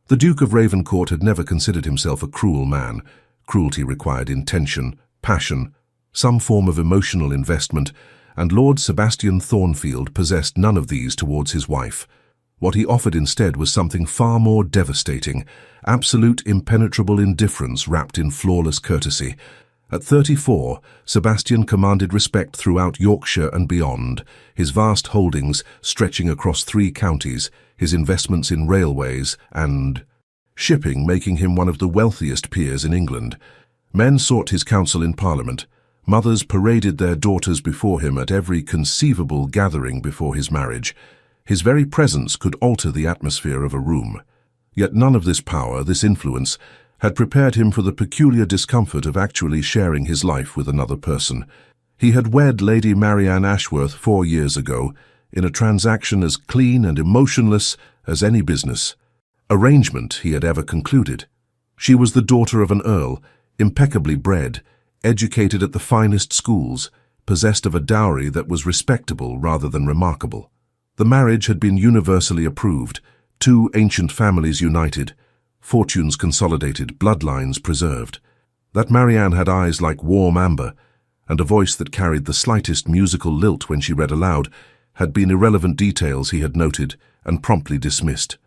The Duke of Ravencourt had never considered himself a cruel man. Cruelty required intention, passion, some form of emotional investment, and Lord Sebastian Thornfield possessed none of these towards his wife. What he offered instead was something far more devastating, absolute impenetrable indifference wrapped in flawless courtesy. At 34, Sebastian commanded respect throughout Yorkshire and beyond, his vast holdings stretching across 3 counties, his investments in railways and shipping making him one of the wealthiest peers in England. Men sought his counsel in Parliament. Mothers paraded their daughters before him at every conceivable gathering before his marriage. His very presence could alter the atmosphere of a room. Yet none of this power, this influence, had prepared him for the peculiar discomfort of actually sharing his life with another person. He had wed Lady Marianne Ashworth 4 years ago, in a transaction as clean and emotionless as any business arrangement he had ever concluded. She was the daughter of an earl, impeccably bred, educated at the finest schools, possessed of a dowry that was respectable rather than remarkable. The marriage had been universally approved, 2 ancient families united, fortunes consolidated, bloodlines preserved. That Marianne had eyes like warm amber, and a voice that carried the slightest musical lilt when she read aloud, had been irrelevant details he had noted and promptly dismissed.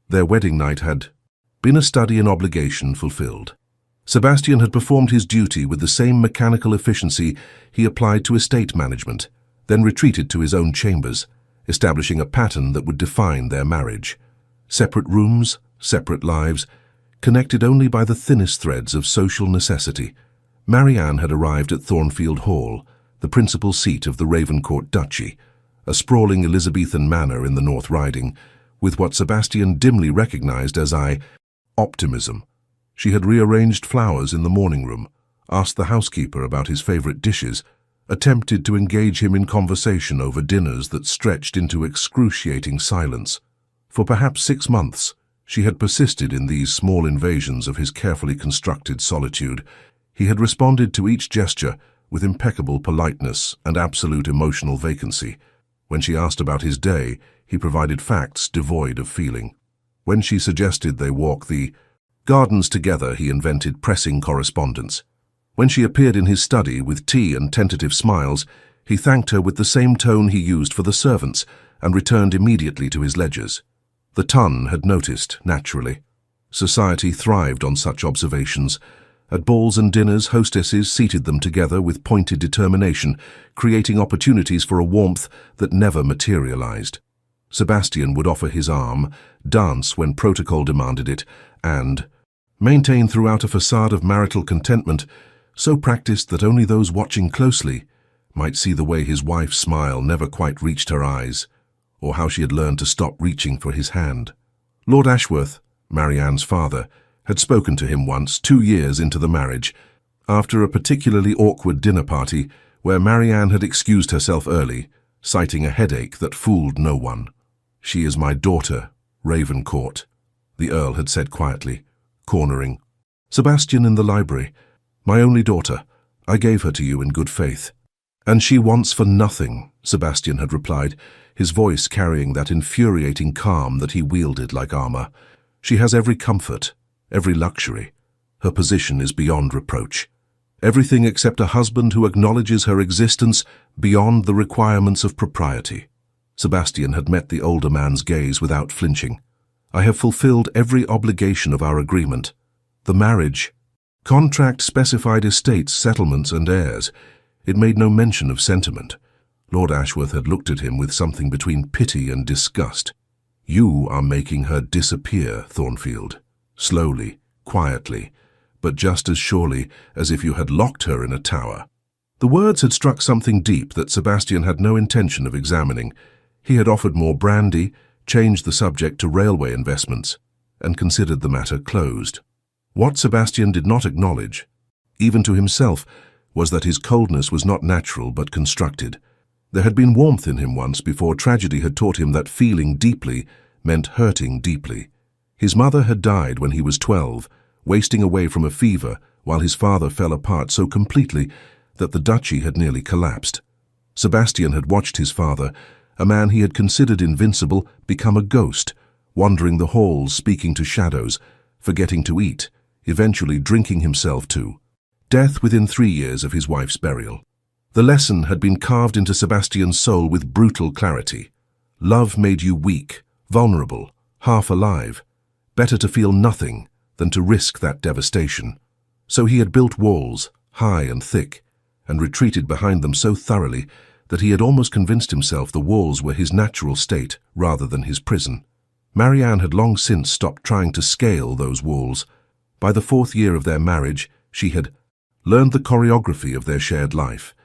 Their wedding night had been a study in obligation fulfilled. Sebastian had performed his duty with the same mechanical efficiency he applied to estate management, then retreated to his own chambers, establishing a pattern that would define their marriage. Separate rooms, separate lives, connected only by the thinnest threads of social necessity. Marianne had arrived at Thornfield Hall, the principal seat of the Ravencourt Duchy, a sprawling Elizabethan manor in the North Riding, with what Sebastian dimly recognized as optimism. She had rearranged flowers in the morning room, asked the housekeeper about his favorite dishes, attempted to engage him in conversation over dinners that stretched into excruciating silence. For perhaps 6 months, she had persisted in these small invasions of his carefully constructed solitude. He had responded to each gesture with impeccable politeness and absolute emotional vacancy. When she asked about his day, he provided facts devoid of feeling. When she suggested they walk the gardens together, he invented pressing correspondence. When she appeared in his study with tea and tentative smiles, he thanked her with the same tone he used for the servants and returned immediately to his ledgers. The Ton had noticed, naturally. Society thrived on such observations. At balls and dinners, hostesses seated them together with pointed determination, creating opportunities for a warmth that never materialized. Sebastian would offer his arm, dance when protocol demanded it, and maintain throughout a facade of marital contentment, so practiced that only those watching closely might see the way his wife's smile never quite reached her eyes, or how she had learned to stop reaching for his hand. Lord Ashworth, Marianne's father, had spoken to him once, 2 years into the marriage, after a particularly awkward dinner party where Marianne had excused herself early, citing a headache that fooled no one. "She is my daughter, Ravencourt," the Earl had said quietly, cornering Sebastian in the library. "My only daughter. I gave her to you in good faith." "And she wants for nothing," Sebastian had replied, his voice carrying that infuriating calm that he wielded like armor. "She has every comfort, every luxury. Her position is beyond reproach. Everything except a husband who acknowledges her existence beyond the requirements of propriety." Sebastian had met the older man's gaze without flinching. "I have fulfilled every obligation of our agreement. The marriage contract specified estates, settlements, and heirs. It made no mention of sentiment." Lord Ashworth had looked at him with something between pity and disgust. "You are making her disappear, Thornfield. Slowly, quietly, but just as surely as if you had locked her in a tower." The words had struck something deep that Sebastian had no intention of examining. He had offered more brandy, changed the subject to railway investments, and considered the matter closed. What Sebastian did not acknowledge, even to himself, was that his coldness was not natural but constructed. There had been warmth in him once before tragedy had taught him that feeling deeply meant hurting deeply. His mother had died when he was 12, wasting away from a fever, while his father fell apart so completely that the duchy had nearly collapsed. Sebastian had watched his father, a man he had considered invincible, become a ghost, wandering the halls speaking to shadows, forgetting to eat, eventually drinking himself to death within 3 years of his wife's burial. The lesson had been carved into Sebastian's soul with brutal clarity. Love made you weak, vulnerable, half alive. Better to feel nothing than to risk that devastation. So he had built walls, high and thick, and retreated behind them so thoroughly that he had almost convinced himself the walls were his natural state rather than his prison. Marianne had long since stopped trying to scale those walls. By the 4th year of their marriage, she had learned the choreography of their shared life.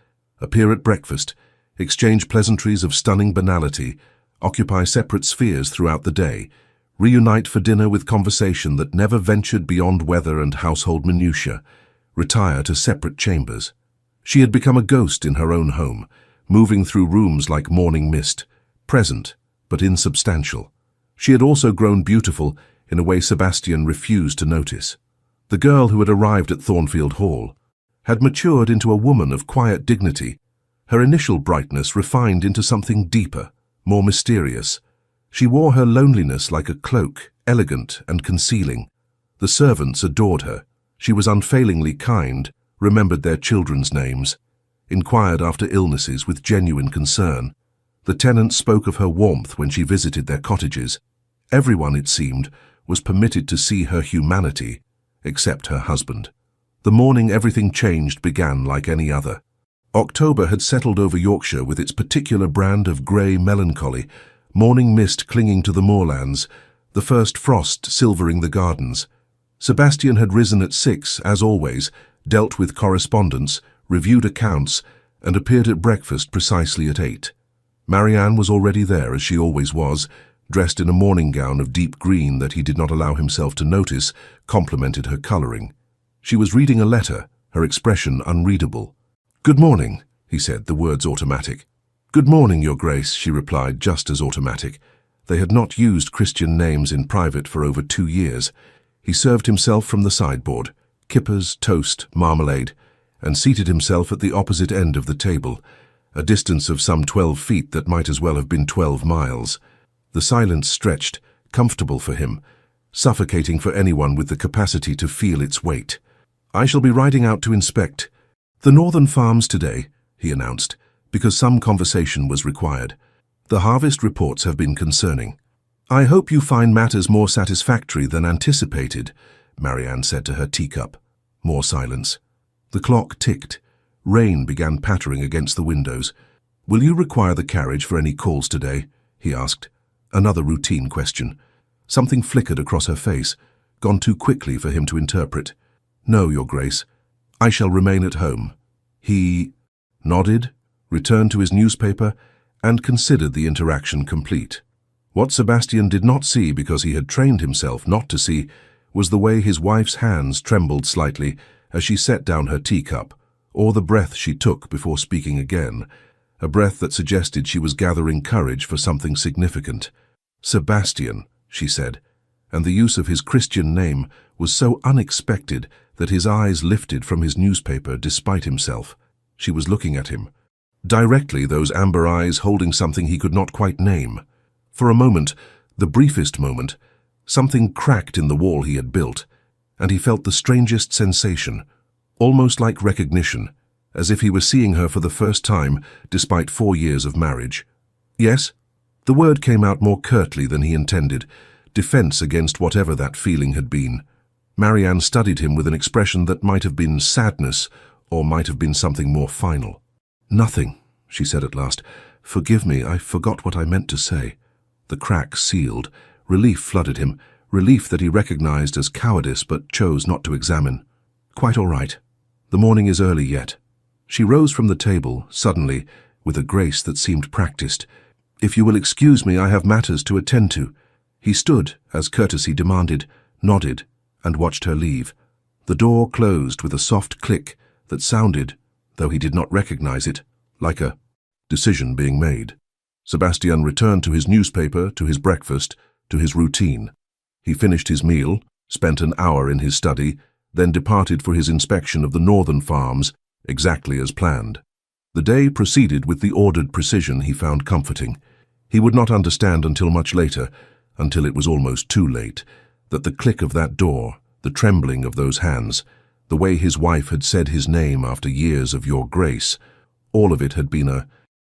Appear at breakfast, exchange pleasantries of stunning banality, occupy separate spheres throughout the day, reunite for dinner with conversation that never ventured beyond weather and household minutiae, retire to separate chambers. She had become a ghost in her own home, moving through rooms like morning mist, present but insubstantial. She had also grown beautiful in a way Sebastian refused to notice. The girl who had arrived at Thornfield Hall had matured into a woman of quiet dignity, her initial brightness refined into something deeper, more mysterious. She wore her loneliness like a cloak, elegant and concealing. The servants adored her. She was unfailingly kind, remembered their children's names, inquired after illnesses with genuine concern. The tenants spoke of her warmth when she visited their cottages. Everyone, it seemed, was permitted to see her humanity, except her husband. The morning everything changed began like any other. October had settled over Yorkshire with its particular brand of grey melancholy, morning mist clinging to the moorlands, the first frost silvering the gardens. Sebastian had risen at 6, as always, dealt with correspondence, reviewed accounts, and appeared at breakfast precisely at 8. Marianne was already there, as she always was, dressed in a morning gown of deep green that he did not allow himself to notice complemented her colouring. She was reading a letter, her expression unreadable. "Good morning," he said, the words automatic. "Good morning, Your Grace," she replied, just as automatic. They had not used Christian names in private for over 2 years. He served himself from the sideboard, kippers, toast, marmalade, and seated himself at the opposite end of the table, a distance of some 12 feet that might as well have been 12 miles. The silence stretched, comfortable for him, suffocating for anyone with the capacity to feel its weight. "I shall be riding out to inspect the northern farms today," he announced, because some conversation was required. "The harvest reports have been concerning." "I hope you find matters more satisfactory than anticipated," Marianne said to her teacup. More silence. The clock ticked. Rain began pattering against the windows. "Will you require the carriage for any calls today?" he asked. Another routine question. Something flickered across her face, gone too quickly for him to interpret. "No, Your Grace. I shall remain at home." He nodded, returned to his newspaper, and considered the interaction complete. What Sebastian did not see, because he had trained himself not to see, was the way his wife's hands trembled slightly as she set down her teacup, or the breath she took before speaking again, a breath that suggested she was gathering courage for something significant. "Sebastian," she said, and the use of his Christian name was so unexpected that his eyes lifted from his newspaper despite himself. She was looking at him. Directly, those amber eyes holding something he could not quite name. For a moment, the briefest moment, something cracked in the wall he had built, and he felt the strangest sensation, almost like recognition, as if he were seeing her for the first time despite 4 years of marriage. "Yes?" The word came out more curtly than he intended, defense against whatever that feeling had been. Marianne studied him with an expression that might have been sadness or might have been something more final. "Nothing," she said at last. "Forgive me, I forgot what I meant to say." The crack sealed. Relief flooded him, relief that he recognized as cowardice but chose not to examine. "Quite all right. The morning is early yet." She rose from the table, suddenly, with a grace that seemed practiced. "If you will excuse me, I have matters to attend to." He stood, as courtesy demanded, nodded, and watched her leave. The door closed with a soft click that sounded, though he did not recognize it, like a decision being made. Sebastian returned to his newspaper, to his breakfast, to his routine. He finished his meal, spent an hour in his study, then departed for his inspection of the northern farms, exactly as planned. The day proceeded with the ordered precision he found comforting. He would not understand until much later, until it was almost too late, that the click of that door, the trembling of those hands, the way his wife had said his name after years of "Your Grace," all of it had been a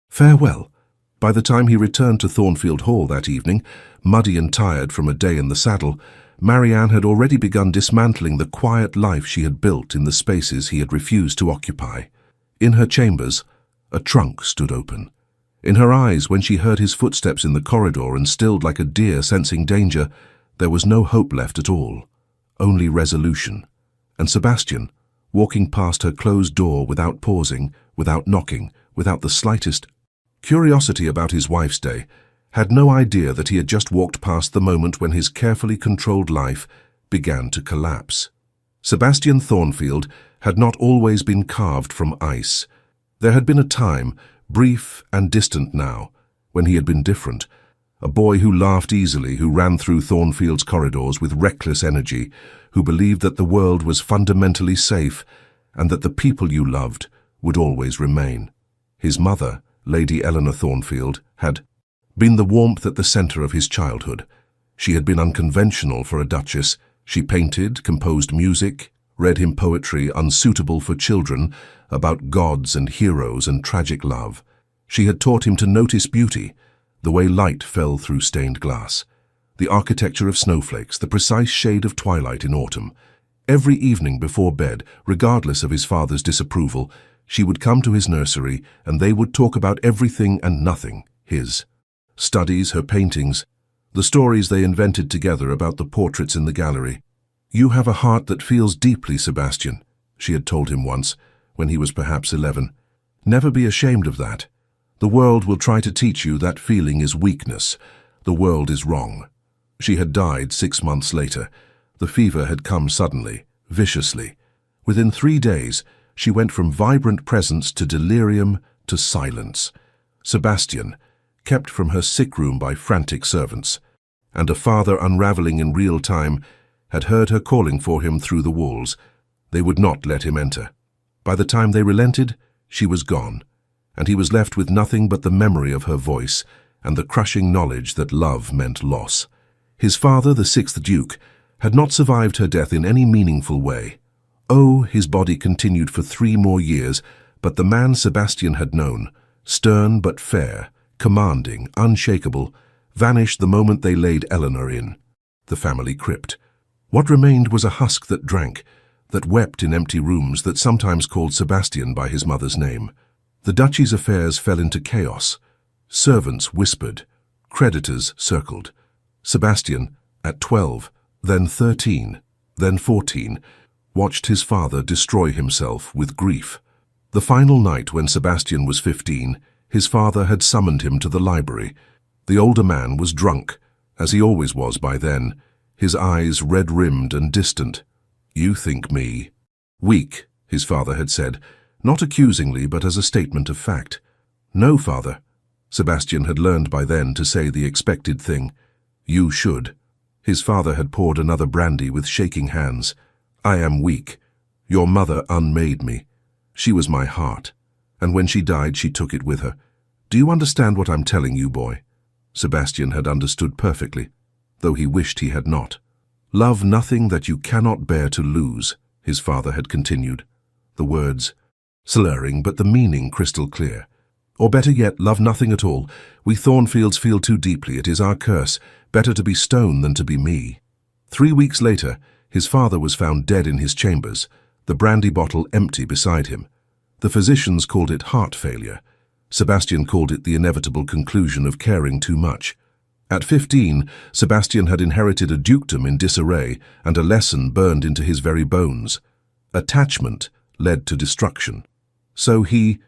farewell. By the time he returned to Thornfield Hall that evening, muddy and tired from a day in the saddle, Marianne had already begun dismantling the quiet life she had built in the spaces he had refused to occupy. In her chambers, a trunk stood open. In her eyes, when she heard his footsteps in the corridor and stilled like a deer sensing danger, there was no hope left at all, only resolution. And Sebastian, walking past her closed door without pausing, without knocking, without the slightest curiosity about his wife's day, had no idea that he had just walked past the moment when his carefully controlled life began to collapse. Sebastian Thornfield had not always been carved from ice. There had been a time, brief and distant now, when he had been different, a boy who laughed easily, who ran through Thornfield's corridors with reckless energy, who believed that the world was fundamentally safe and that the people you loved would always remain. His mother, Lady Eleanor Thornfield, had been the warmth at the center of his childhood. She had been unconventional for a duchess. She painted, composed music, read him poetry unsuitable for children about gods and heroes and tragic love. She had taught him to notice beauty, the way light fell through stained glass, the architecture of snowflakes, the precise shade of twilight in autumn. Every evening before bed, regardless of his father's disapproval, she would come to his nursery and they would talk about everything and nothing, his studies, her paintings, the stories they invented together about the portraits in the gallery. "You have a heart that feels deeply, Sebastian," she had told him once, when he was perhaps 11. "Never be ashamed of that. The world will try to teach you that feeling is weakness. The world is wrong." She had died 6 months later. The fever had come suddenly, viciously. Within 3 days, she went from vibrant presence to delirium to silence. Sebastian, kept from her sick room by frantic servants, and a father unraveling in real time, had heard her calling for him through the walls. They would not let him enter. By the time they relented, she was gone, and he was left with nothing but the memory of her voice and the crushing knowledge that love meant loss. His father, the 6th Duke, had not survived her death in any meaningful way. Oh, his body continued for 3 more years, but the man Sebastian had known, stern but fair, commanding, unshakable, vanished the moment they laid Eleanor in the family crypt. What remained was a husk that drank, that wept in empty rooms, that sometimes called Sebastian by his mother's name. The duchy's affairs fell into chaos. Servants whispered, creditors circled. Sebastian, at 12, then 13, then 14, watched his father destroy himself with grief. The final night when Sebastian was 15, his father had summoned him to the library. The older man was drunk, as he always was by then, his eyes red-rimmed and distant. "You think me weak," his father had said, not accusingly but as a statement of fact. "No, father." Sebastian had learned by then to say the expected thing. "You should." His father had poured another brandy with shaking hands. "I am weak. Your mother unmade me. She was my heart, and when she died she took it with her. Do you understand what I'm telling you, boy?" Sebastian had understood perfectly, though he wished he had not. "Love nothing that you cannot bear to lose," his father had continued, the words slurring but the meaning crystal clear. "Or better yet, love nothing at all. We Thornfields feel too deeply. It is our curse. Better to be stone than to be me." 3 weeks later, his father was found dead in his chambers, the brandy bottle empty beside him. The physicians called it heart failure. Sebastian called it the inevitable conclusion of caring too much. At 15, Sebastian had inherited a dukedom in disarray and a lesson burned into his very bones. Attachment led to destruction. So he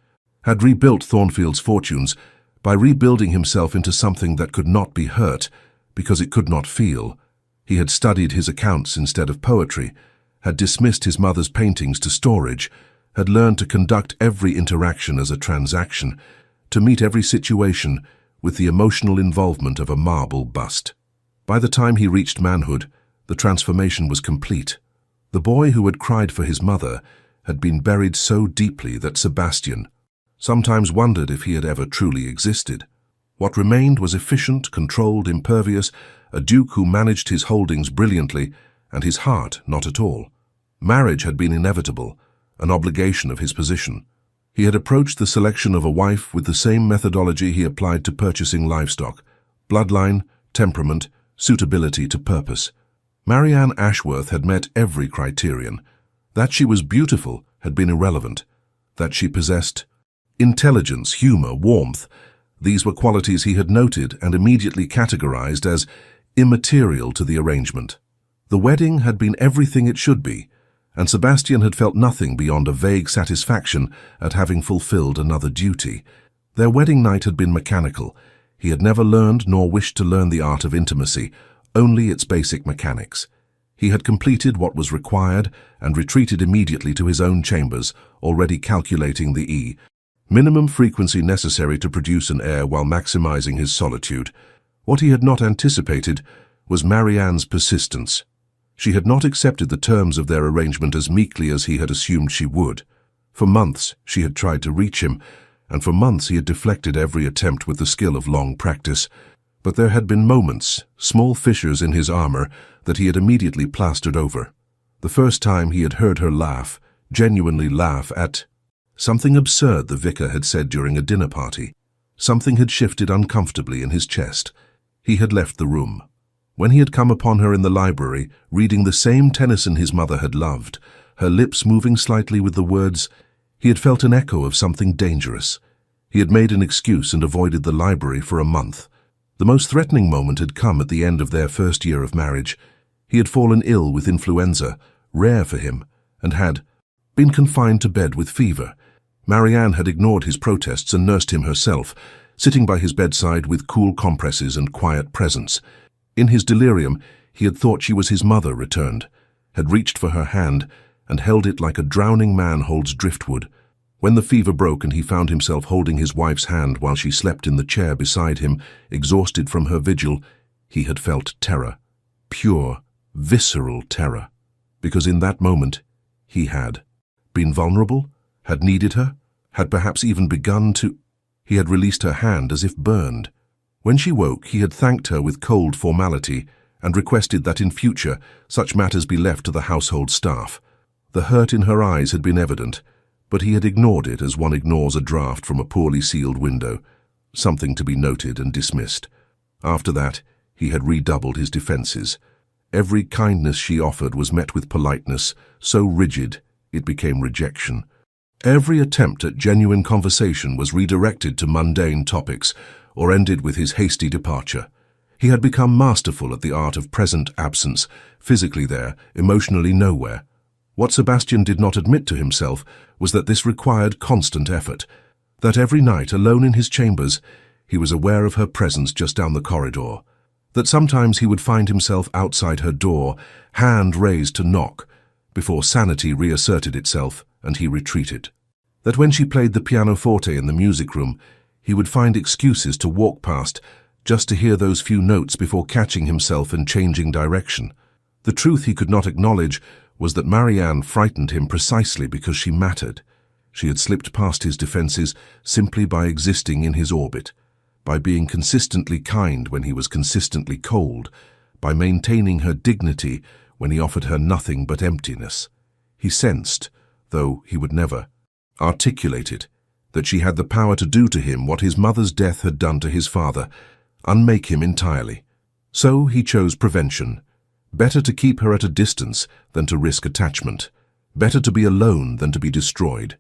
had rebuilt Thornfield's fortunes by rebuilding himself into something that could not be hurt because it could not feel. He had studied his accounts instead of poetry, had dismissed his mother's paintings to storage, had learned to conduct every interaction as a transaction, to meet every situation with the emotional involvement of a marble bust. By the time he reached manhood, the transformation was complete. The boy who had cried for his mother had been buried so deeply that Sebastian sometimes wondered if he had ever truly existed. What remained was efficient, controlled, impervious, a duke who managed his holdings brilliantly, and his heart not at all. Marriage had been inevitable, an obligation of his position. He had approached the selection of a wife with the same methodology he applied to purchasing livestock: bloodline, temperament, suitability to purpose. Marianne Ashworth had met every criterion. That she was beautiful had been irrelevant. That she possessed intelligence, humor, warmth, these were qualities he had noted and immediately categorized as immaterial to the arrangement. The wedding had been everything it should be, and Sebastian had felt nothing beyond a vague satisfaction at having fulfilled another duty. Their wedding night had been mechanical. He had never learned nor wished to learn the art of intimacy, only its basic mechanics. He had completed what was required and retreated immediately to his own chambers, already calculating the minimum frequency necessary to produce an heir while maximizing his solitude. What he had not anticipated was Marianne's persistence. She had not accepted the terms of their arrangement as meekly as he had assumed she would. For months she had tried to reach him, and for months he had deflected every attempt with the skill of long practice. But there had been moments, small fissures in his armor, that he had immediately plastered over. The first time he had heard her laugh, genuinely laugh at something absurd the vicar had said during a dinner party. Something had shifted uncomfortably in his chest. He had left the room. When he had come upon her in the library, reading the same Tennyson his mother had loved, her lips moving slightly with the words, he had felt an echo of something dangerous. He had made an excuse and avoided the library for a month. The most threatening moment had come at the end of their first year of marriage. He had fallen ill with influenza, rare for him, and had been confined to bed with fever. Marianne had ignored his protests and nursed him herself, sitting by his bedside with cool compresses and quiet presence. In his delirium, he had thought she was his mother returned, had reached for her hand and held it like a drowning man holds driftwood. When the fever broke and he found himself holding his wife's hand while she slept in the chair beside him, exhausted from her vigil, he had felt terror, pure, visceral terror, because in that moment he had been vulnerable, had needed her, had perhaps even begun to. He had released her hand as if burned. When she woke, he had thanked her with cold formality and requested that in future such matters be left to the household staff. The hurt in her eyes had been evident, but he had ignored it as one ignores a draft from a poorly sealed window, something to be noted and dismissed. After that, he had redoubled his defenses. Every kindness she offered was met with politeness, so rigid it became rejection. Every attempt at genuine conversation was redirected to mundane topics or ended with his hasty departure. He had become masterful at the art of present absence, physically there, emotionally nowhere. What Sebastian did not admit to himself was that this required constant effort, that every night, alone in his chambers, he was aware of her presence just down the corridor, that sometimes he would find himself outside her door, hand raised to knock, before sanity reasserted itself and he retreated. That when she played the pianoforte in the music room, he would find excuses to walk past just to hear those few notes before catching himself and changing direction. The truth he could not acknowledge was that Marianne frightened him precisely because she mattered. She had slipped past his defenses simply by existing in his orbit, by being consistently kind when he was consistently cold, by maintaining her dignity when he offered her nothing but emptiness. He sensed, though he would never articulate it, that she had the power to do to him what his mother's death had done to his father, unmake him entirely. So he chose prevention. Better to keep her at a distance than to risk attachment. Better to be alone than to be destroyed.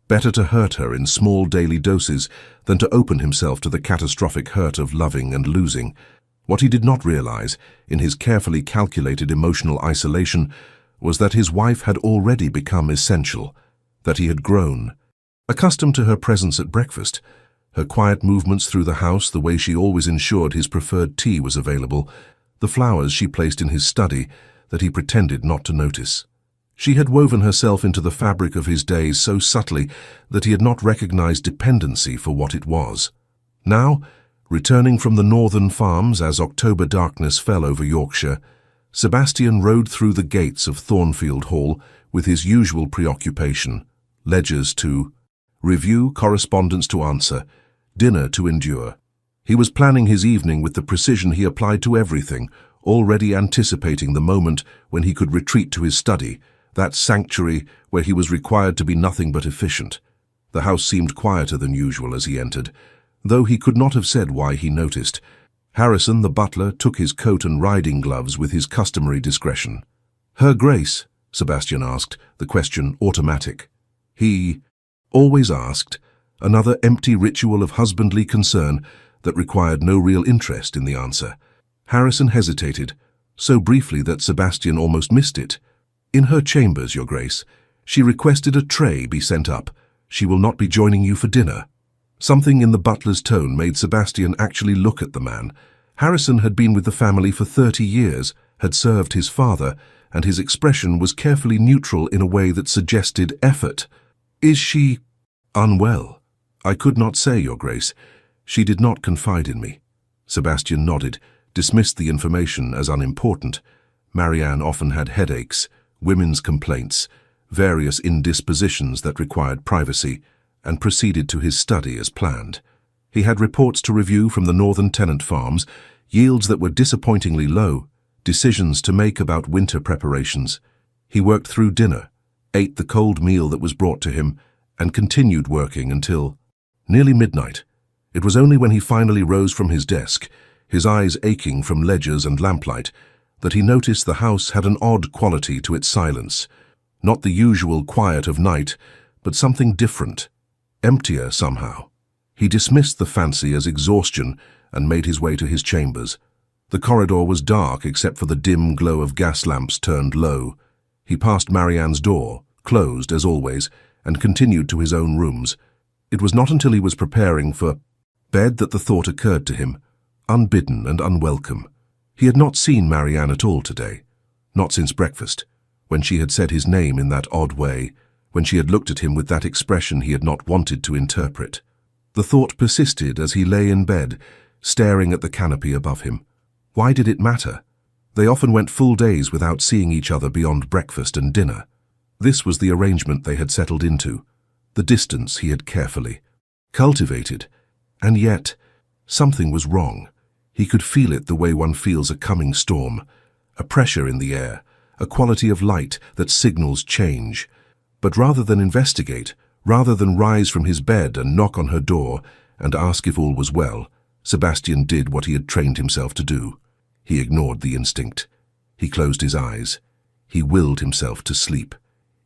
Better to hurt her in small daily doses than to open himself to the catastrophic hurt of loving and losing. What he did not realize, in his carefully calculated emotional isolation, was that his wife had already become essential, that he had grown. Accustomed to her presence at breakfast, her quiet movements through the house, the way she always ensured his preferred tea was available, the flowers she placed in his study that he pretended not to notice. She had woven herself into the fabric of his days so subtly that he had not recognized dependency for what it was. Now, returning from the northern farms as October darkness fell over Yorkshire, Sebastian rode through the gates of Thornfield Hall with his usual preoccupation: ledgers to review, correspondence to answer, dinner to endure. He was planning his evening with the precision he applied to everything, already anticipating the moment when he could retreat to his study, that sanctuary where he was required to be nothing but efficient. The house seemed quieter than usual as he entered, though he could not have said why he noticed. Harrison, the butler, took his coat and riding gloves with his customary discretion. "Her Grace?" Sebastian asked, the question automatic. He always asked, another empty ritual of husbandly concern that required no real interest in the answer. Harrison hesitated, so briefly that Sebastian almost missed it. "In her chambers, Your Grace. She requested a tray be sent up. She will not be joining you for dinner." Something in the butler's tone made Sebastian actually look at the man. Harrison had been with the family for 30 years, had served his father, and his expression was carefully neutral in a way that suggested effort. "Is she unwell?" "I could not say, Your Grace. She did not confide in me." Sebastian nodded, dismissed the information as unimportant. Marianne often had headaches, women's complaints, various indispositions that required privacy, and proceeded to his study as planned. He had reports to review from the northern tenant farms, yields that were disappointingly low, decisions to make about winter preparations. He worked through dinner, ate the cold meal that was brought to him, and continued working until nearly midnight. It was only when he finally rose from his desk, his eyes aching from ledgers and lamplight, that he noticed the house had an odd quality to its silence. Not the usual quiet of night, but something different, emptier somehow. He dismissed the fancy as exhaustion and made his way to his chambers. The corridor was dark except for the dim glow of gas lamps turned low. He passed Marianne's door, closed as always, and continued to his own rooms. It was not until he was preparing for bed that the thought occurred to him, unbidden and unwelcome. He had not seen Marianne at all today, not since breakfast, when she had said his name in that odd way, when she had looked at him with that expression he had not wanted to interpret. The thought persisted as he lay in bed, staring at the canopy above him. Why did it matter? They often went full days without seeing each other beyond breakfast and dinner. This was the arrangement they had settled into, the distance he had carefully cultivated. And yet, something was wrong. He could feel it the way one feels a coming storm, a pressure in the air, a quality of light that signals change. But rather than investigate, rather than rise from his bed and knock on her door and ask if all was well, Sebastian did what he had trained himself to do. He ignored the instinct. He closed his eyes. He willed himself to sleep.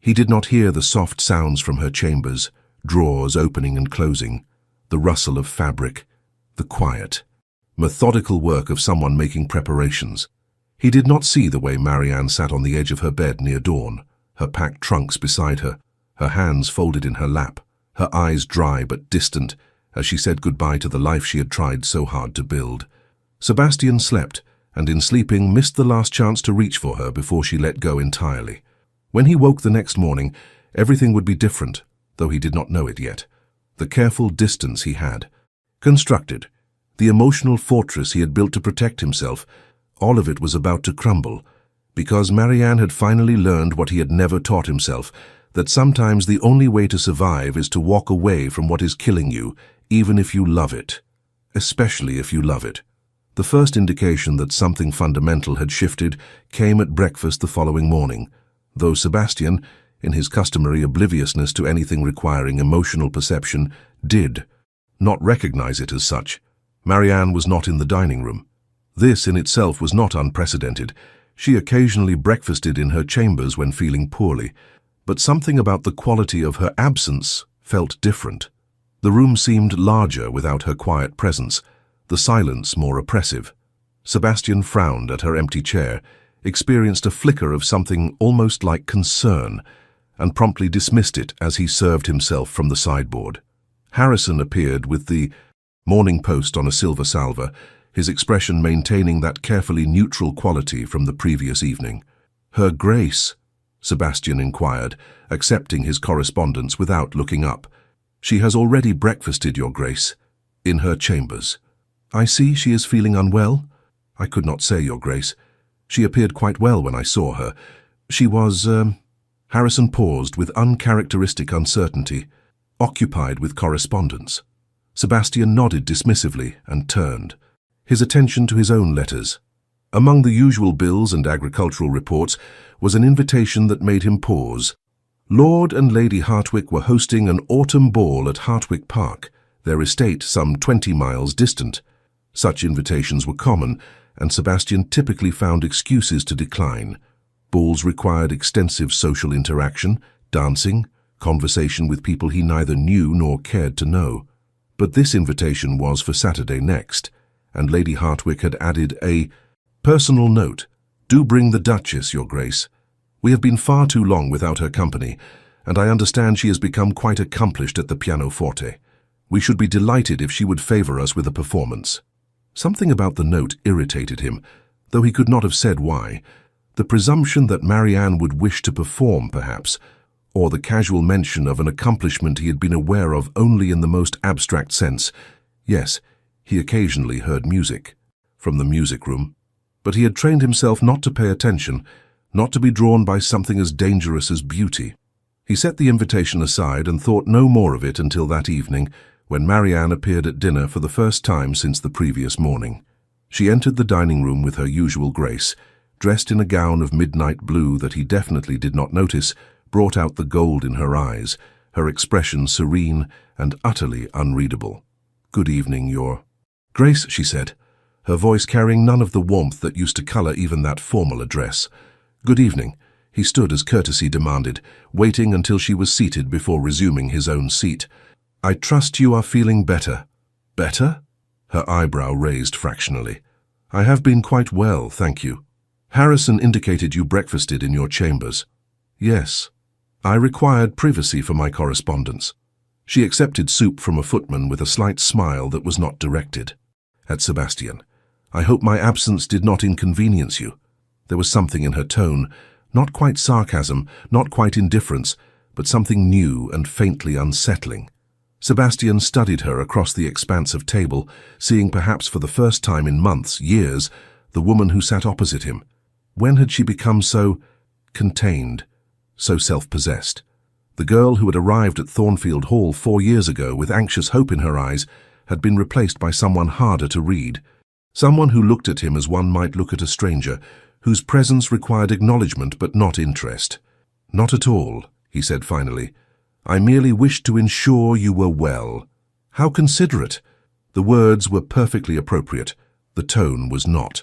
He did not hear the soft sounds from her chambers, drawers opening and closing, the rustle of fabric, the quiet, methodical work of someone making preparations. He did not see the way Marianne sat on the edge of her bed near dawn, her packed trunks beside her, her hands folded in her lap, her eyes dry but distant as she said goodbye to the life she had tried so hard to build. Sebastian slept, and in sleeping missed the last chance to reach for her before she let go entirely. When he woke the next morning, everything would be different, though he did not know it yet. The careful distance he had constructed, the emotional fortress he had built to protect himself, all of it was about to crumble, because Marianne had finally learned what he had never taught himself, that sometimes the only way to survive is to walk away from what is killing you, even if you love it. Especially if you love it. The first indication that something fundamental had shifted came at breakfast the following morning, though Sebastian, in his customary obliviousness to anything requiring emotional perception, did not recognize it as such. Marianne was not in the dining room. This in itself was not unprecedented. She occasionally breakfasted in her chambers when feeling poorly, but something about the quality of her absence felt different. The room seemed larger without her quiet presence, the silence more oppressive. Sebastian frowned at her empty chair, experienced a flicker of something almost like concern, and promptly dismissed it as he served himself from the sideboard. Harrison appeared with the Morning Post on a silver salver, his expression maintaining that carefully neutral quality from the previous evening. "Her Grace?" Sebastian inquired, accepting his correspondence without looking up. "She has already breakfasted, Your Grace, in her chambers." "I see she is feeling unwell?" "I could not say, Your Grace. She appeared quite well when I saw her. She was, Harrison paused with uncharacteristic uncertainty, occupied with correspondence. Sebastian nodded dismissively and turned, his attention to his own letters. Among the usual bills and agricultural reports was an invitation that made him pause. Lord and Lady Hartwick were hosting an autumn ball at Hartwick Park, their estate some 20 miles distant. Such invitations were common, and Sebastian typically found excuses to decline. Balls required extensive social interaction, dancing, conversation with people he neither knew nor cared to know. But this invitation was for Saturday next, and Lady Hartwick had added a personal note. "Do bring the Duchess, Your Grace. We have been far too long without her company, and I understand she has become quite accomplished at the pianoforte. We should be delighted if she would favor us with a performance." Something about the note irritated him, though he could not have said why. The presumption that Marianne would wish to perform, perhaps, or the casual mention of an accomplishment he had been aware of only in the most abstract sense. Yes, he occasionally heard music from the music room, but he had trained himself not to pay attention, not to be drawn by something as dangerous as beauty. He set the invitation aside and thought no more of it until that evening, when Marianne appeared at dinner for the first time since the previous morning. She entered the dining room with her usual grace, dressed in a gown of midnight blue that he definitely did not notice, brought out the gold in her eyes, her expression serene and utterly unreadable. "Good evening, Your Grace," she said, her voice carrying none of the warmth that used to color even that formal address. "Good evening," he stood as courtesy demanded, waiting until she was seated before resuming his own seat. "I trust you are feeling better." "Better?" Her eyebrow raised fractionally. "I have been quite well, thank you. Harrison indicated you breakfasted in your chambers." "Yes. I required privacy for my correspondence." She accepted soup from a footman with a slight smile that was not directed at Sebastian. "I hope my absence did not inconvenience you." There was something in her tone, not quite sarcasm, not quite indifference, but something new and faintly unsettling. Sebastian studied her across the expanse of table, seeing perhaps for the first time in months, years, the woman who sat opposite him. When had she become so contained, so self-possessed? The girl who had arrived at Thornfield Hall 4 years ago with anxious hope in her eyes had been replaced by someone harder to read, someone who looked at him as one might look at a stranger, whose presence required acknowledgement but not interest. "Not at all," he said finally. "I merely wished to ensure you were well." How considerate! The words were perfectly appropriate. The tone was not.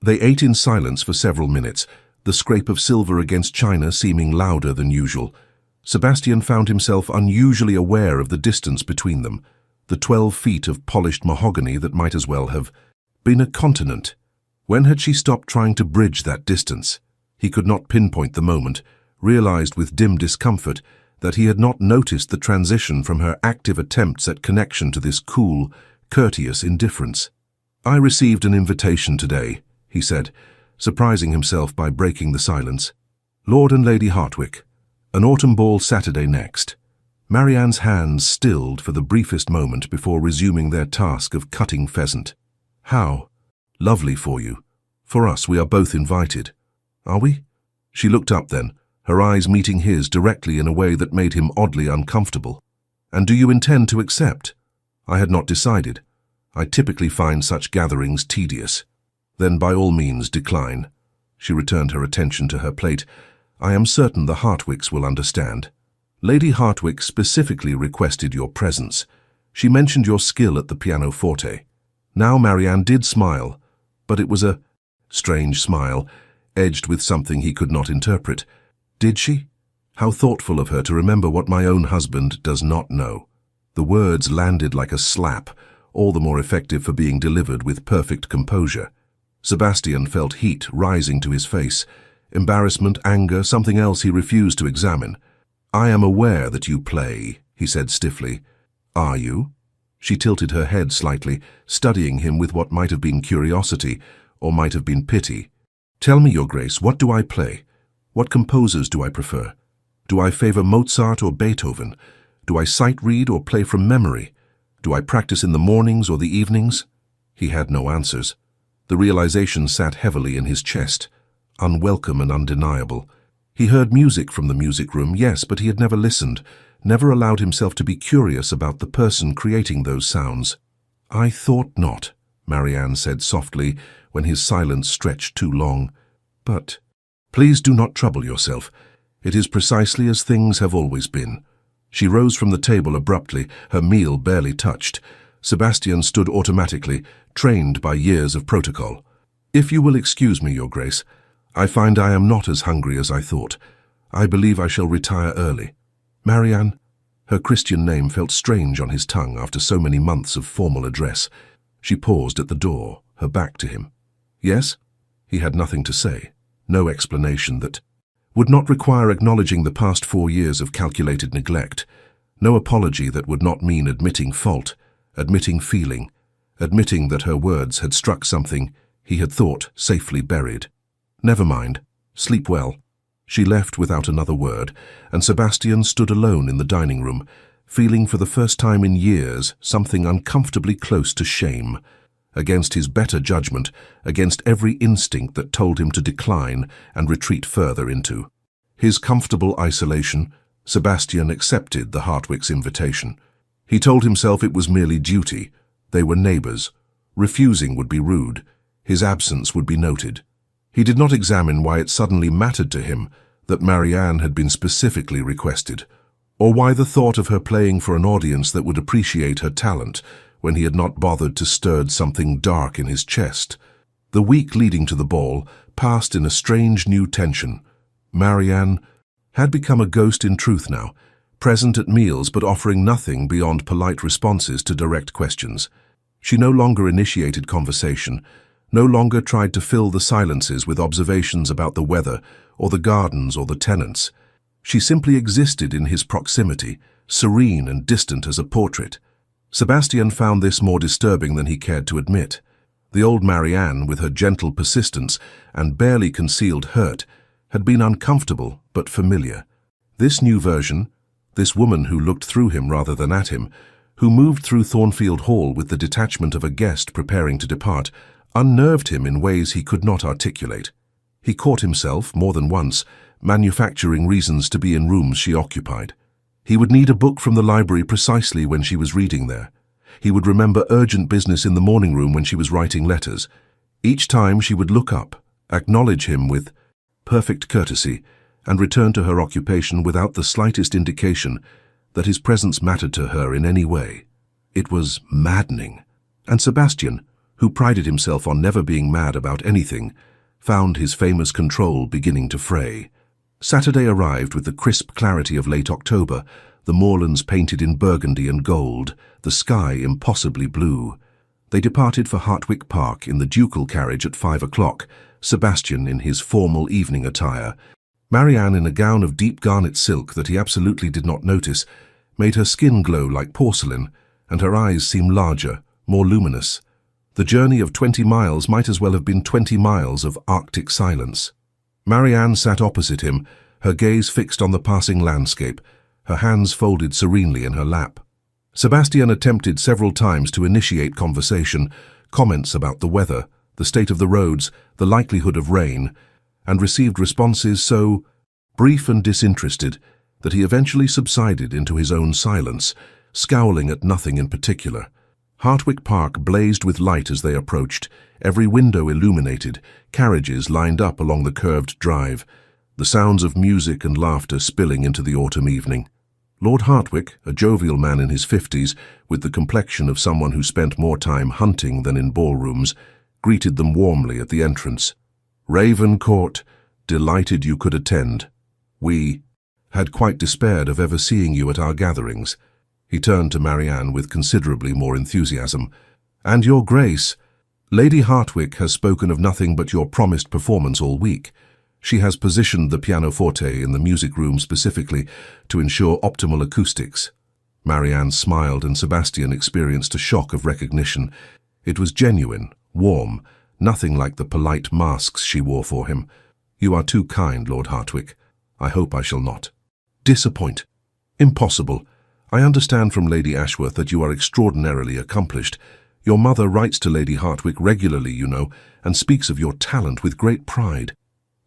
They ate in silence for several minutes, the scrape of silver against china seeming louder than usual. Sebastian found himself unusually aware of the distance between them, the 12 feet of polished mahogany that might as well have been a continent. When had she stopped trying to bridge that distance? He could not pinpoint the moment, realized with dim discomfort that he had not noticed the transition from her active attempts at connection to this cool, courteous indifference. "I received an invitation today," he said, surprising himself by breaking the silence. "Lord and Lady Hartwick. An autumn ball Saturday next." Marianne's hands stilled for the briefest moment before resuming their task of cutting pheasant. "How? Lovely for you. For us, we are both invited." "Are we?" She looked up then, her eyes meeting his directly in a way that made him oddly uncomfortable. "And do you intend to accept?" "I had not decided. I typically find such gatherings tedious." "Then by all means decline." She returned her attention to her plate. "I am certain the Hartwicks will understand. Lady Hartwick specifically requested your presence. She mentioned your skill at the pianoforte." Now Marianne did smile, but it was a strange smile, edged with something he could not interpret. "Did she? How thoughtful of her to remember what my own husband does not know." The words landed like a slap, all the more effective for being delivered with perfect composure. Sebastian felt heat rising to his face, embarrassment, anger, something else he refused to examine. "I am aware that you play," he said stiffly. "Are you?" She tilted her head slightly, studying him with what might have been curiosity, or might have been pity. "Tell me, Your Grace, what do I play? What composers do I prefer? Do I favor Mozart or Beethoven? Do I sight read or play from memory? Do I practice in the mornings or the evenings?" He had no answers. The realization sat heavily in his chest, unwelcome and undeniable. He heard music from the music room, yes, but he had never listened, never allowed himself to be curious about the person creating those sounds. "I thought not," Marianne said softly when his silence stretched too long. "But please do not trouble yourself. It is precisely as things have always been." She rose from the table abruptly, her meal barely touched. Sebastian stood automatically, trained by years of protocol. "If you will excuse me, Your Grace, I find I am not as hungry as I thought. I believe I shall retire early." "Marianne?" Her Christian name felt strange on his tongue after so many months of formal address. She paused at the door, her back to him. "Yes?" He had nothing to say, no explanation that would not require acknowledging the past 4 years of calculated neglect, no apology that would not mean admitting fault, admitting feeling, admitting that her words had struck something he had thought safely buried. "Never mind. Sleep well." She left without another word, and Sebastian stood alone in the dining room, feeling for the first time in years something uncomfortably close to shame. Against his better judgment, against every instinct that told him to decline and retreat further into his comfortable isolation, Sebastian accepted the Hartwick's invitation. He told himself it was merely duty. They were neighbors. Refusing would be rude. His absence would be noted. He did not examine why it suddenly mattered to him that Marianne had been specifically requested, or why the thought of her playing for an audience that would appreciate her talent when he had not bothered to stir something dark in his chest. The week leading to the ball passed in a strange new tension. Marianne had become a ghost in truth now, present at meals but offering nothing beyond polite responses to direct questions. She no longer initiated conversation, no longer tried to fill the silences with observations about the weather or the gardens or the tenants. She simply existed in his proximity, serene and distant as a portrait. Sebastian found this more disturbing than he cared to admit. The old Marianne, with her gentle persistence and barely concealed hurt, had been uncomfortable but familiar. This new version, this woman who looked through him rather than at him, who moved through Thornfield Hall with the detachment of a guest preparing to depart, unnerved him in ways he could not articulate. He caught himself, more than once, manufacturing reasons to be in rooms she occupied. He would need a book from the library precisely when she was reading there. He would remember urgent business in the morning room when she was writing letters. Each time she would look up, acknowledge him with perfect courtesy, and return to her occupation without the slightest indication that his presence mattered to her in any way. It was maddening. And Sebastian, who prided himself on never being mad about anything, found his famous control beginning to fray. Saturday arrived with the crisp clarity of late October, the moorlands painted in burgundy and gold, the sky impossibly blue. They departed for Hartwick Park in the ducal carriage at 5 o'clock, Sebastian in his formal evening attire. Marianne, in a gown of deep garnet silk that he absolutely did not notice, made her skin glow like porcelain, and her eyes seem larger, more luminous. The journey of 20 miles might as well have been 20 miles of Arctic silence. Marianne sat opposite him, her gaze fixed on the passing landscape, her hands folded serenely in her lap. Sebastian attempted several times to initiate conversation, comments about the weather, the state of the roads, the likelihood of rain, and received responses so brief and disinterested that he eventually subsided into his own silence, scowling at nothing in particular. Hartwick Park blazed with light as they approached, every window illuminated, carriages lined up along the curved drive, the sounds of music and laughter spilling into the autumn evening. Lord Hartwick, a jovial man in his 50s, with the complexion of someone who spent more time hunting than in ballrooms, greeted them warmly at the entrance. "Raven Court, delighted you could attend. We had quite despaired of ever seeing you at our gatherings." He turned to Marianne with considerably more enthusiasm. "And your Grace, Lady Hartwick has spoken of nothing but your promised performance all week. She has positioned the pianoforte in the music room specifically to ensure optimal acoustics." Marianne smiled and Sebastian experienced a shock of recognition. It was genuine, warm, nothing like the polite masks she wore for him. "You are too kind, Lord Hartwick. I hope I shall not disappoint." "Impossible. I understand from Lady Ashworth that you are extraordinarily accomplished. Your mother writes to Lady Hartwick regularly, you know, and speaks of your talent with great pride."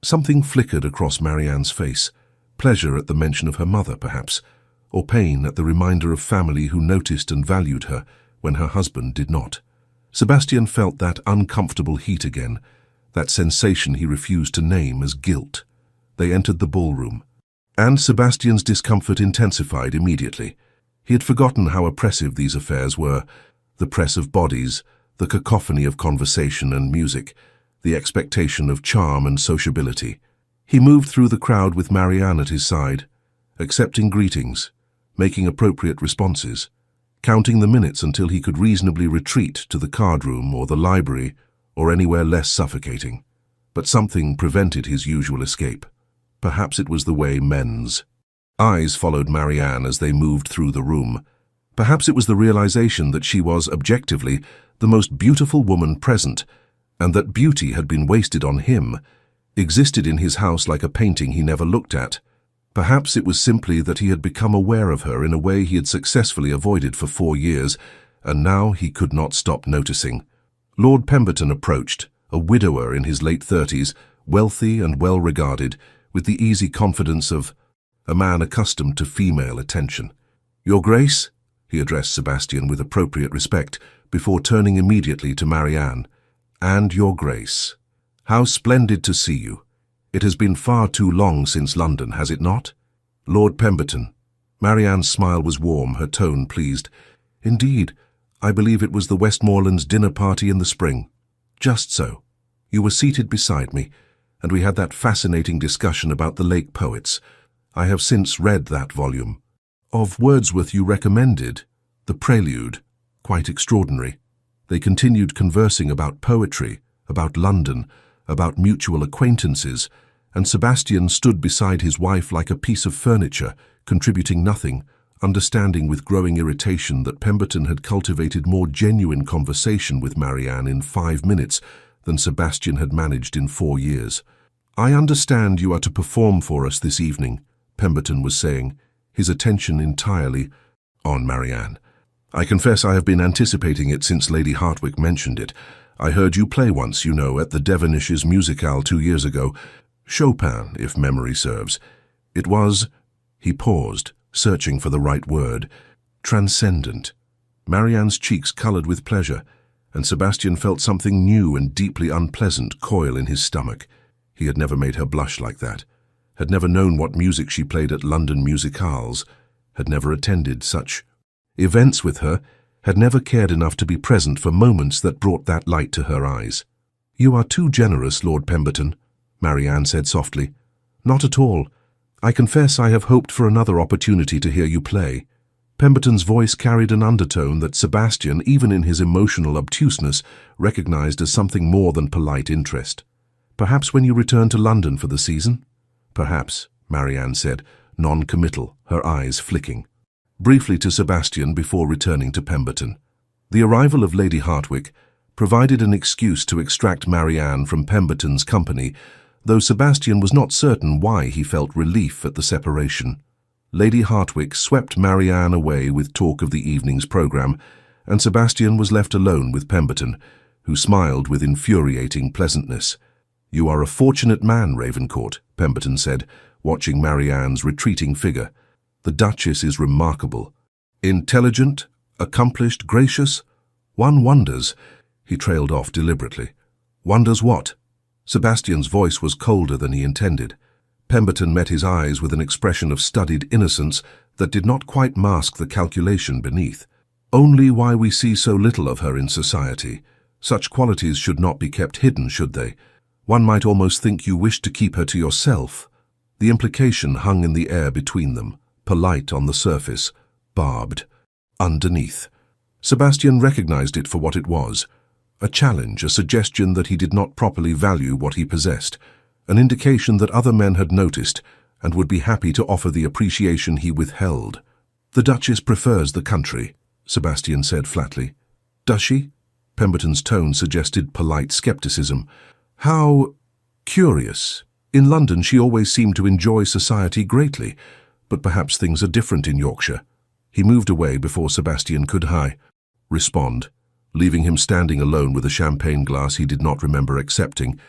Something flickered across Marianne's face, pleasure at the mention of her mother, perhaps, or pain at the reminder of family who noticed and valued her when her husband did not. Sebastian felt that uncomfortable heat again, that sensation he refused to name as guilt. They entered the ballroom, and Sebastian's discomfort intensified immediately. He had forgotten how oppressive these affairs were, the press of bodies, the cacophony of conversation and music, the expectation of charm and sociability. He moved through the crowd with Marianne at his side, accepting greetings, making appropriate responses, counting the minutes until he could reasonably retreat to the card room or the library or anywhere less suffocating. But something prevented his usual escape. Perhaps it was the way men's eyes followed Marianne as they moved through the room. Perhaps it was the realization that she was, objectively, the most beautiful woman present, and that beauty had been wasted on him, existed in his house like a painting he never looked at. Perhaps it was simply that he had become aware of her in a way he had successfully avoided for 4 years, and now he could not stop noticing. Lord Pemberton approached, a widower in his late 30s, wealthy and well-regarded, with the easy confidence of a man accustomed to female attention. "Your Grace," he addressed Sebastian with appropriate respect, before turning immediately to Marianne. "And Your Grace. How splendid to see you. It has been far too long since London, has it not?" "Lord Pemberton." Marianne's smile was warm, her tone pleased. "Indeed, I believe it was the Westmorelands' dinner party in the spring." "Just so. You were seated beside me, and we had that fascinating discussion about the lake poets. I have since read that volume. Of Wordsworth you recommended, The Prelude. Quite extraordinary." They continued conversing about poetry, about London, about mutual acquaintances, and Sebastian stood beside his wife like a piece of furniture, contributing nothing, understanding with growing irritation that Pemberton had cultivated more genuine conversation with Marianne in 5 minutes than Sebastian had managed in 4 years. "I understand you are to perform for us this evening," Pemberton was saying, his attention entirely on Marianne. "I confess I have been anticipating it since Lady Hartwick mentioned it. I heard you play once, you know, at the Devonishes Musicale 2 years ago. Chopin, if memory serves. It was—" He paused, searching for the right word. "Transcendent." Marianne's cheeks colored with pleasure, and Sebastian felt something new and deeply unpleasant coil in his stomach. He had never made her blush like that, had never known what music she played at London musicales, had never attended such events with her, had never cared enough to be present for moments that brought that light to her eyes. "You are too generous, Lord Pemberton," Marianne said softly. "Not at all. I confess I have hoped for another opportunity to hear you play." Pemberton's voice carried an undertone that Sebastian, even in his emotional obtuseness, recognized as something more than polite interest. "Perhaps when you return to London for the season?" "Perhaps," Marianne said, non-committal, her eyes flicking. Briefly to Sebastian before returning to Pemberton. The arrival of Lady Hartwick provided an excuse to extract Marianne from Pemberton's company, though Sebastian was not certain why he felt relief at the separation. Lady Hartwick swept Marianne away with talk of the evening's program, and Sebastian was left alone with Pemberton, who smiled with infuriating pleasantness. "You are a fortunate man, Ravencourt," Pemberton said, watching Marianne's retreating figure. "The Duchess is remarkable. Intelligent, accomplished, gracious. One wonders—" He trailed off deliberately. "Wonders what?" Sebastian's voice was colder than he intended. Pemberton met his eyes with an expression of studied innocence that did not quite mask the calculation beneath. "Only why we see so little of her in society. Such qualities should not be kept hidden, should they? One might almost think you wished to keep her to yourself." The implication hung in the air between them, polite on the surface, barbed underneath. Sebastian recognized it for what it was, a challenge, a suggestion that he did not properly value what he possessed, an indication that other men had noticed and would be happy to offer the appreciation he withheld. "The Duchess prefers the country," Sebastian said flatly. "Does she?" Pemberton's tone suggested polite skepticism. "How curious. In London she always seemed to enjoy society greatly, but perhaps things are different in Yorkshire." He moved away before Sebastian could respond, leaving him standing alone with a champagne glass he did not remember accepting,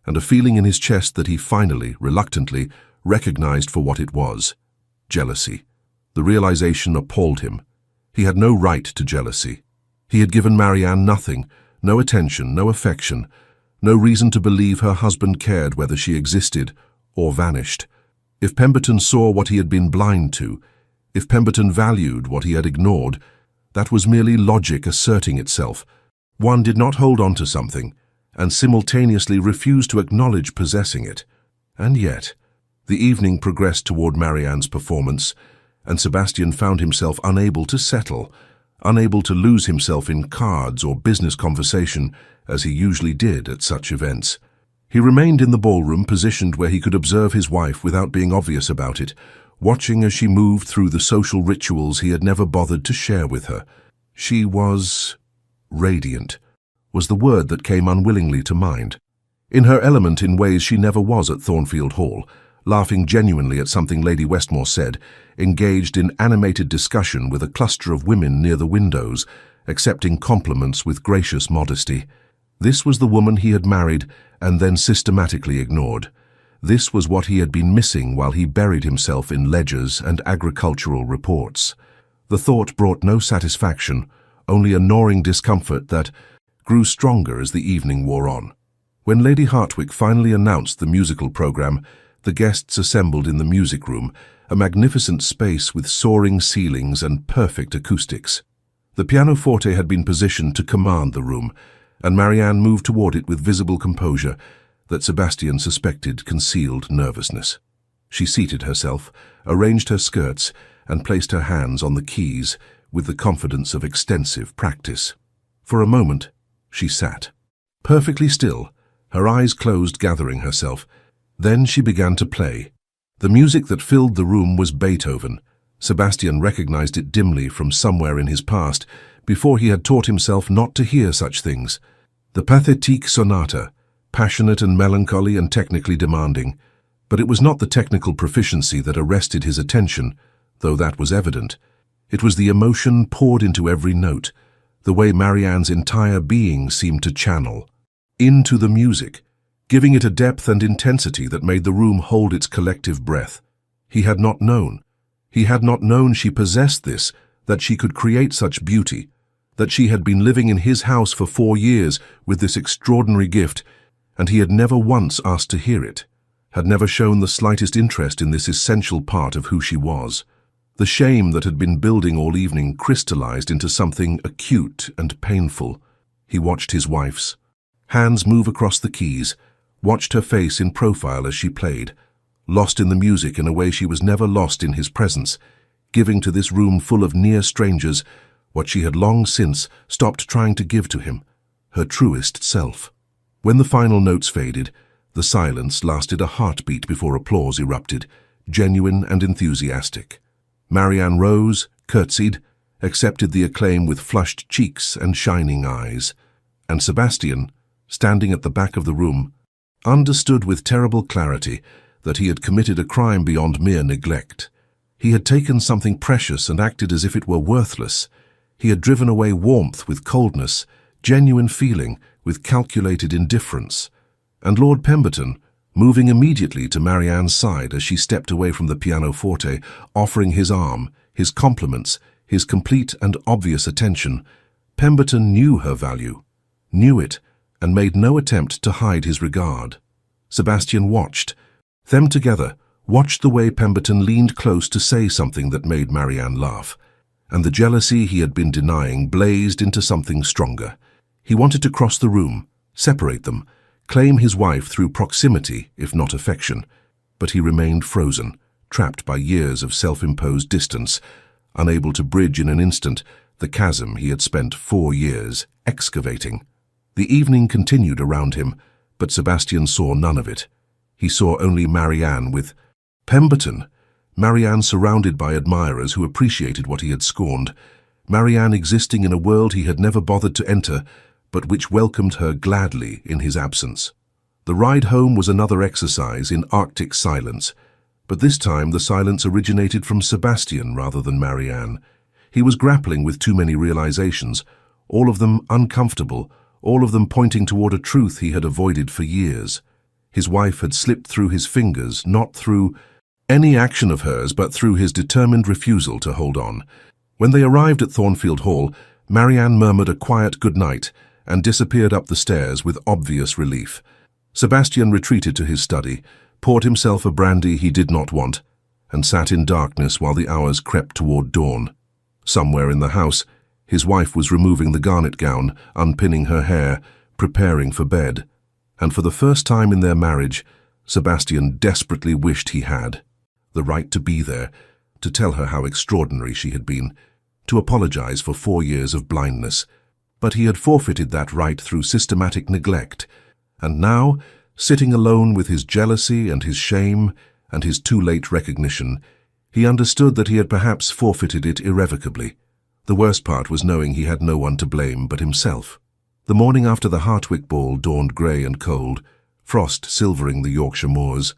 and a feeling in his chest that he finally, reluctantly, recognized for what it was: jealousy. The realization appalled him. He had no right to jealousy. He had given Marianne nothing, no attention, no affection, no reason to believe her husband cared whether she existed or vanished. If Pemberton saw what he had been blind to, if Pemberton valued what he had ignored, that was merely logic asserting itself. One did not hold on to something and simultaneously refuse to acknowledge possessing it. And yet, the evening progressed toward Marianne's performance, and Sebastian found himself unable to settle, unable to lose himself in cards or business conversation as he usually did at such events. He remained in the ballroom, positioned where he could observe his wife without being obvious about it, watching as she moved through the social rituals he had never bothered to share with her. She was radiant, was the word that came unwillingly to mind. In her element in ways she never was at Thornfield Hall, laughing genuinely at something Lady Westmore said, engaged in animated discussion with a cluster of women near the windows, accepting compliments with gracious modesty. This was the woman he had married and then systematically ignored. This was what he had been missing while he buried himself in ledgers and agricultural reports. The thought brought no satisfaction, only a gnawing discomfort that grew stronger as the evening wore on. When Lady Hartwick finally announced the musical program, the guests assembled in the music room, a magnificent space with soaring ceilings and perfect acoustics. The pianoforte had been positioned to command the room, and Marianne moved toward it with visible composure that Sebastian suspected concealed nervousness. She seated herself, arranged her skirts, and placed her hands on the keys with the confidence of extensive practice. For a moment, she sat, perfectly still, her eyes closed, gathering herself. Then she began to play. The music that filled the room was Beethoven. Sebastian recognized it dimly from somewhere in his past, before he had taught himself not to hear such things. The Pathétique Sonata, passionate and melancholy and technically demanding. But it was not the technical proficiency that arrested his attention, though that was evident. It was the emotion poured into every note, the way Marianne's entire being seemed to channel into the music, giving it a depth and intensity that made the room hold its collective breath. He had not known. He had not known she possessed this, that she could create such beauty, that she had been living in his house for 4 years with this extraordinary gift, and he had never once asked to hear it, had never shown the slightest interest in this essential part of who she was. The shame that had been building all evening crystallized into something acute and painful. He watched his wife's hands move across the keys, watched her face in profile as she played, lost in the music in a way she was never lost in his presence, giving to this room full of near strangers what she had long since stopped trying to give to him, her truest self. When the final notes faded, the silence lasted a heartbeat before applause erupted, genuine and enthusiastic. Marianne rose, curtsied, accepted the acclaim with flushed cheeks and shining eyes, and Sebastian, standing at the back of the room, understood with terrible clarity that he had committed a crime beyond mere neglect. He had taken something precious and acted as if it were worthless. He had driven away warmth with coldness, genuine feeling with calculated indifference. And Lord Pemberton, moving immediately to Marianne's side as she stepped away from the pianoforte, offering his arm, his compliments, his complete and obvious attention, Pemberton knew her value, knew it, and made no attempt to hide his regard. Sebastian watched them together, watched the way Pemberton leaned close to say something that made Marianne laugh, and the jealousy he had been denying blazed into something stronger. He wanted to cross the room, separate them, claim his wife through proximity, if not affection, but he remained frozen, trapped by years of self-imposed distance, unable to bridge in an instant the chasm he had spent 4 years excavating. The evening continued around him, but Sebastian saw none of it. He saw only Marianne with Pemberton, Marianne surrounded by admirers who appreciated what he had scorned, Marianne existing in a world he had never bothered to enter, but which welcomed her gladly in his absence. The ride home was another exercise in Arctic silence, but this time the silence originated from Sebastian rather than Marianne. He was grappling with too many realizations, all of them uncomfortable, all of them pointing toward a truth he had avoided for years. His wife had slipped through his fingers, not through any action of hers, but through his determined refusal to hold on. When they arrived at Thornfield Hall, Marianne murmured a quiet good night and disappeared up the stairs with obvious relief. Sebastian retreated to his study, poured himself a brandy he did not want, and sat in darkness while the hours crept toward dawn. Somewhere in the house, his wife was removing the garnet gown, unpinning her hair, preparing for bed. And for the first time in their marriage, Sebastian desperately wished he had. The right to be there, to tell her how extraordinary she had been, to apologize for 4 years of blindness. But he had forfeited that right through systematic neglect. And now, sitting alone with his jealousy and his shame and his too-late recognition, he understood that he had perhaps forfeited it irrevocably. The worst part was knowing he had no one to blame but himself. The morning after the Hartwick ball dawned grey and cold, frost silvering the Yorkshire moors,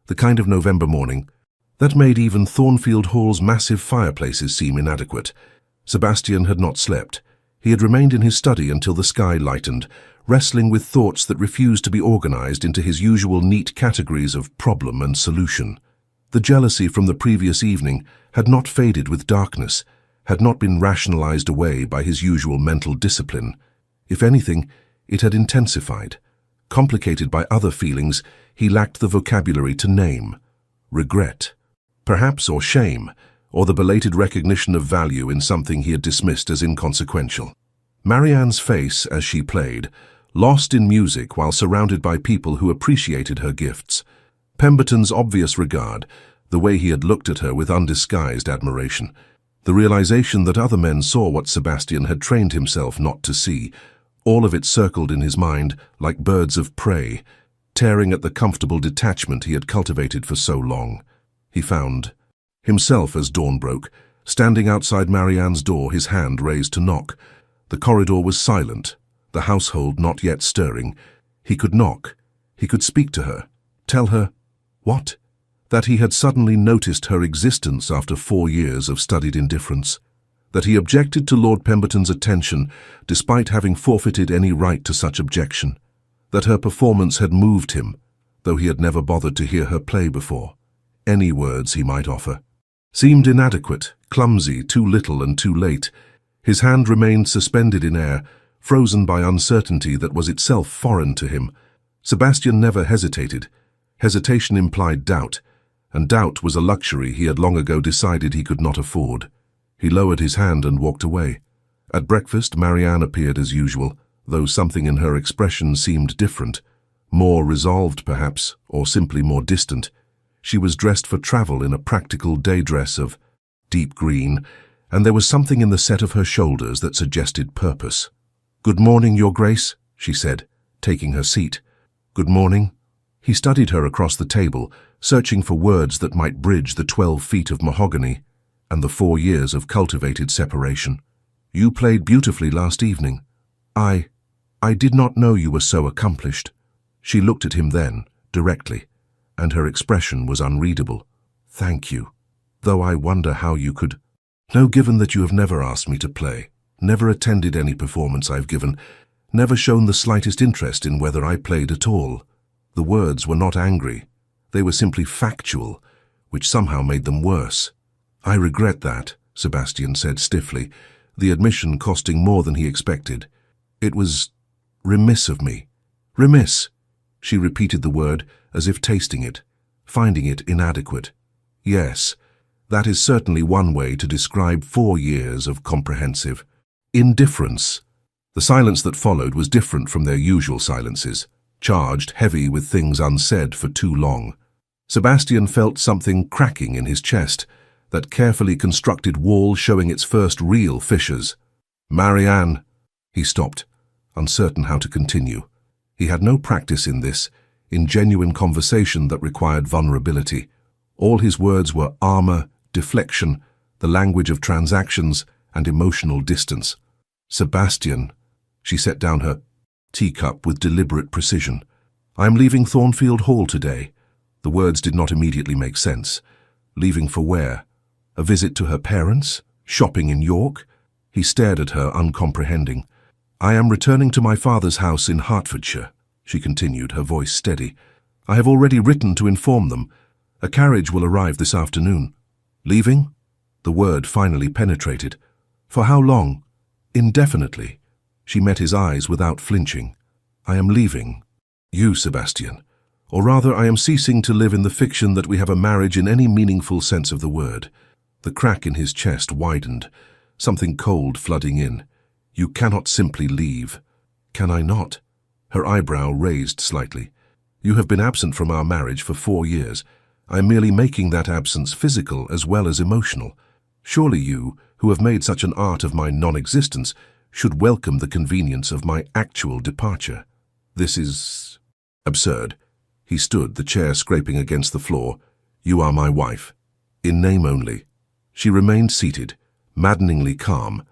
the kind of November morning that made even Thornfield Hall's massive fireplaces seem inadequate. Sebastian had not slept. He had remained in his study until the sky lightened, wrestling with thoughts that refused to be organized into his usual neat categories of problem and solution. The jealousy from the previous evening had not faded with darkness, had not been rationalized away by his usual mental discipline. If anything, it had intensified. Complicated by other feelings he lacked the vocabulary to name. Regret, perhaps, or shame, or the belated recognition of value in something he had dismissed as inconsequential. Marianne's face, as she played, lost in music while surrounded by people who appreciated her gifts. Pemberton's obvious regard, the way he had looked at her with undisguised admiration, the realization that other men saw what Sebastian had trained himself not to see, all of it circled in his mind like birds of prey, tearing at the comfortable detachment he had cultivated for so long. He found himself, as dawn broke, standing outside Marianne's door, his hand raised to knock. The corridor was silent, the household not yet stirring. He could knock. He could speak to her. Tell her, what? That he had suddenly noticed her existence after 4 years of studied indifference. That he objected to Lord Pemberton's attention despite having forfeited any right to such objection. That her performance had moved him, though he had never bothered to hear her play before. Any words he might offer seemed inadequate, clumsy, too little and too late. His hand remained suspended in air, frozen by uncertainty that was itself foreign to him. Sebastian never hesitated. Hesitation implied doubt, and doubt was a luxury he had long ago decided he could not afford. He lowered his hand and walked away. At breakfast, Marianne appeared as usual, though something in her expression seemed different. More resolved, perhaps, or simply more distant. She was dressed for travel in a practical day dress of deep green, and there was something in the set of her shoulders that suggested purpose. "Good morning, Your Grace," she said, taking her seat. "Good morning." He studied her across the table, searching for words that might bridge the 12 feet of mahogany and the 4 years of cultivated separation. "You played beautifully last evening. I did not know you were so accomplished." She looked at him then, directly, and her expression was unreadable. "Thank you. Though I wonder how you could—" "No, given that you have never asked me to play, never attended any performance I've given, never shown the slightest interest in whether I played at all." The words were not angry. They were simply factual, which somehow made them worse. "I regret that," Sebastian said stiffly, the admission costing more than he expected. "It was remiss of me." "Remiss?" She repeated the word as if tasting it, finding it inadequate. "Yes, that is certainly one way to describe 4 years of comprehensive indifference." The silence that followed was different from their usual silences, charged, heavy with things unsaid for too long. Sebastian felt something cracking in his chest, that carefully constructed wall showing its first real fissures. "Marianne," he stopped, uncertain how to continue. He had no practice in this, in genuine conversation that required vulnerability. All his words were armor, deflection, the language of transactions, and emotional distance. "Sebastian," she set down her teacup with deliberate precision. "I am leaving Thornfield Hall today." The words did not immediately make sense. Leaving for where? A visit to her parents? Shopping in York? He stared at her, uncomprehending. "I am returning to my father's house in Hertfordshire," she continued, her voice steady. I have already written to inform them. A carriage will arrive this afternoon. Leaving? The word finally penetrated. For how long? Indefinitely. She met his eyes without flinching. I am leaving. You, Sebastian. Or rather, I am ceasing to live in the fiction that we have a marriage in any meaningful sense of the word. The crack in his chest widened, something cold flooding in. You cannot simply leave. Can I not? Her eyebrow raised slightly. You have been absent from our marriage for 4 years. I am merely making that absence physical as well as emotional. Surely you, who have made such an art of my non-existence, should welcome the convenience of my actual departure. This is absurd. He stood, the chair scraping against the floor. You are my wife. In name only. She remained seated, maddeningly calm.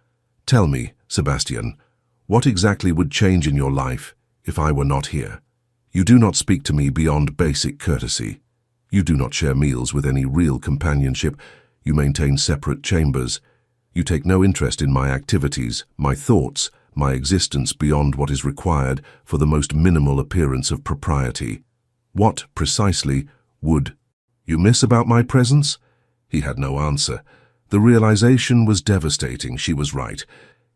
Tell me, Sebastian, what exactly would change in your life if I were not here? You do not speak to me beyond basic courtesy. You do not share meals with any real companionship. You maintain separate chambers. You take no interest in my activities, my thoughts, my existence beyond what is required for the most minimal appearance of propriety. What, precisely, would you miss about my presence? He had no answer. The realization was devastating. She was right.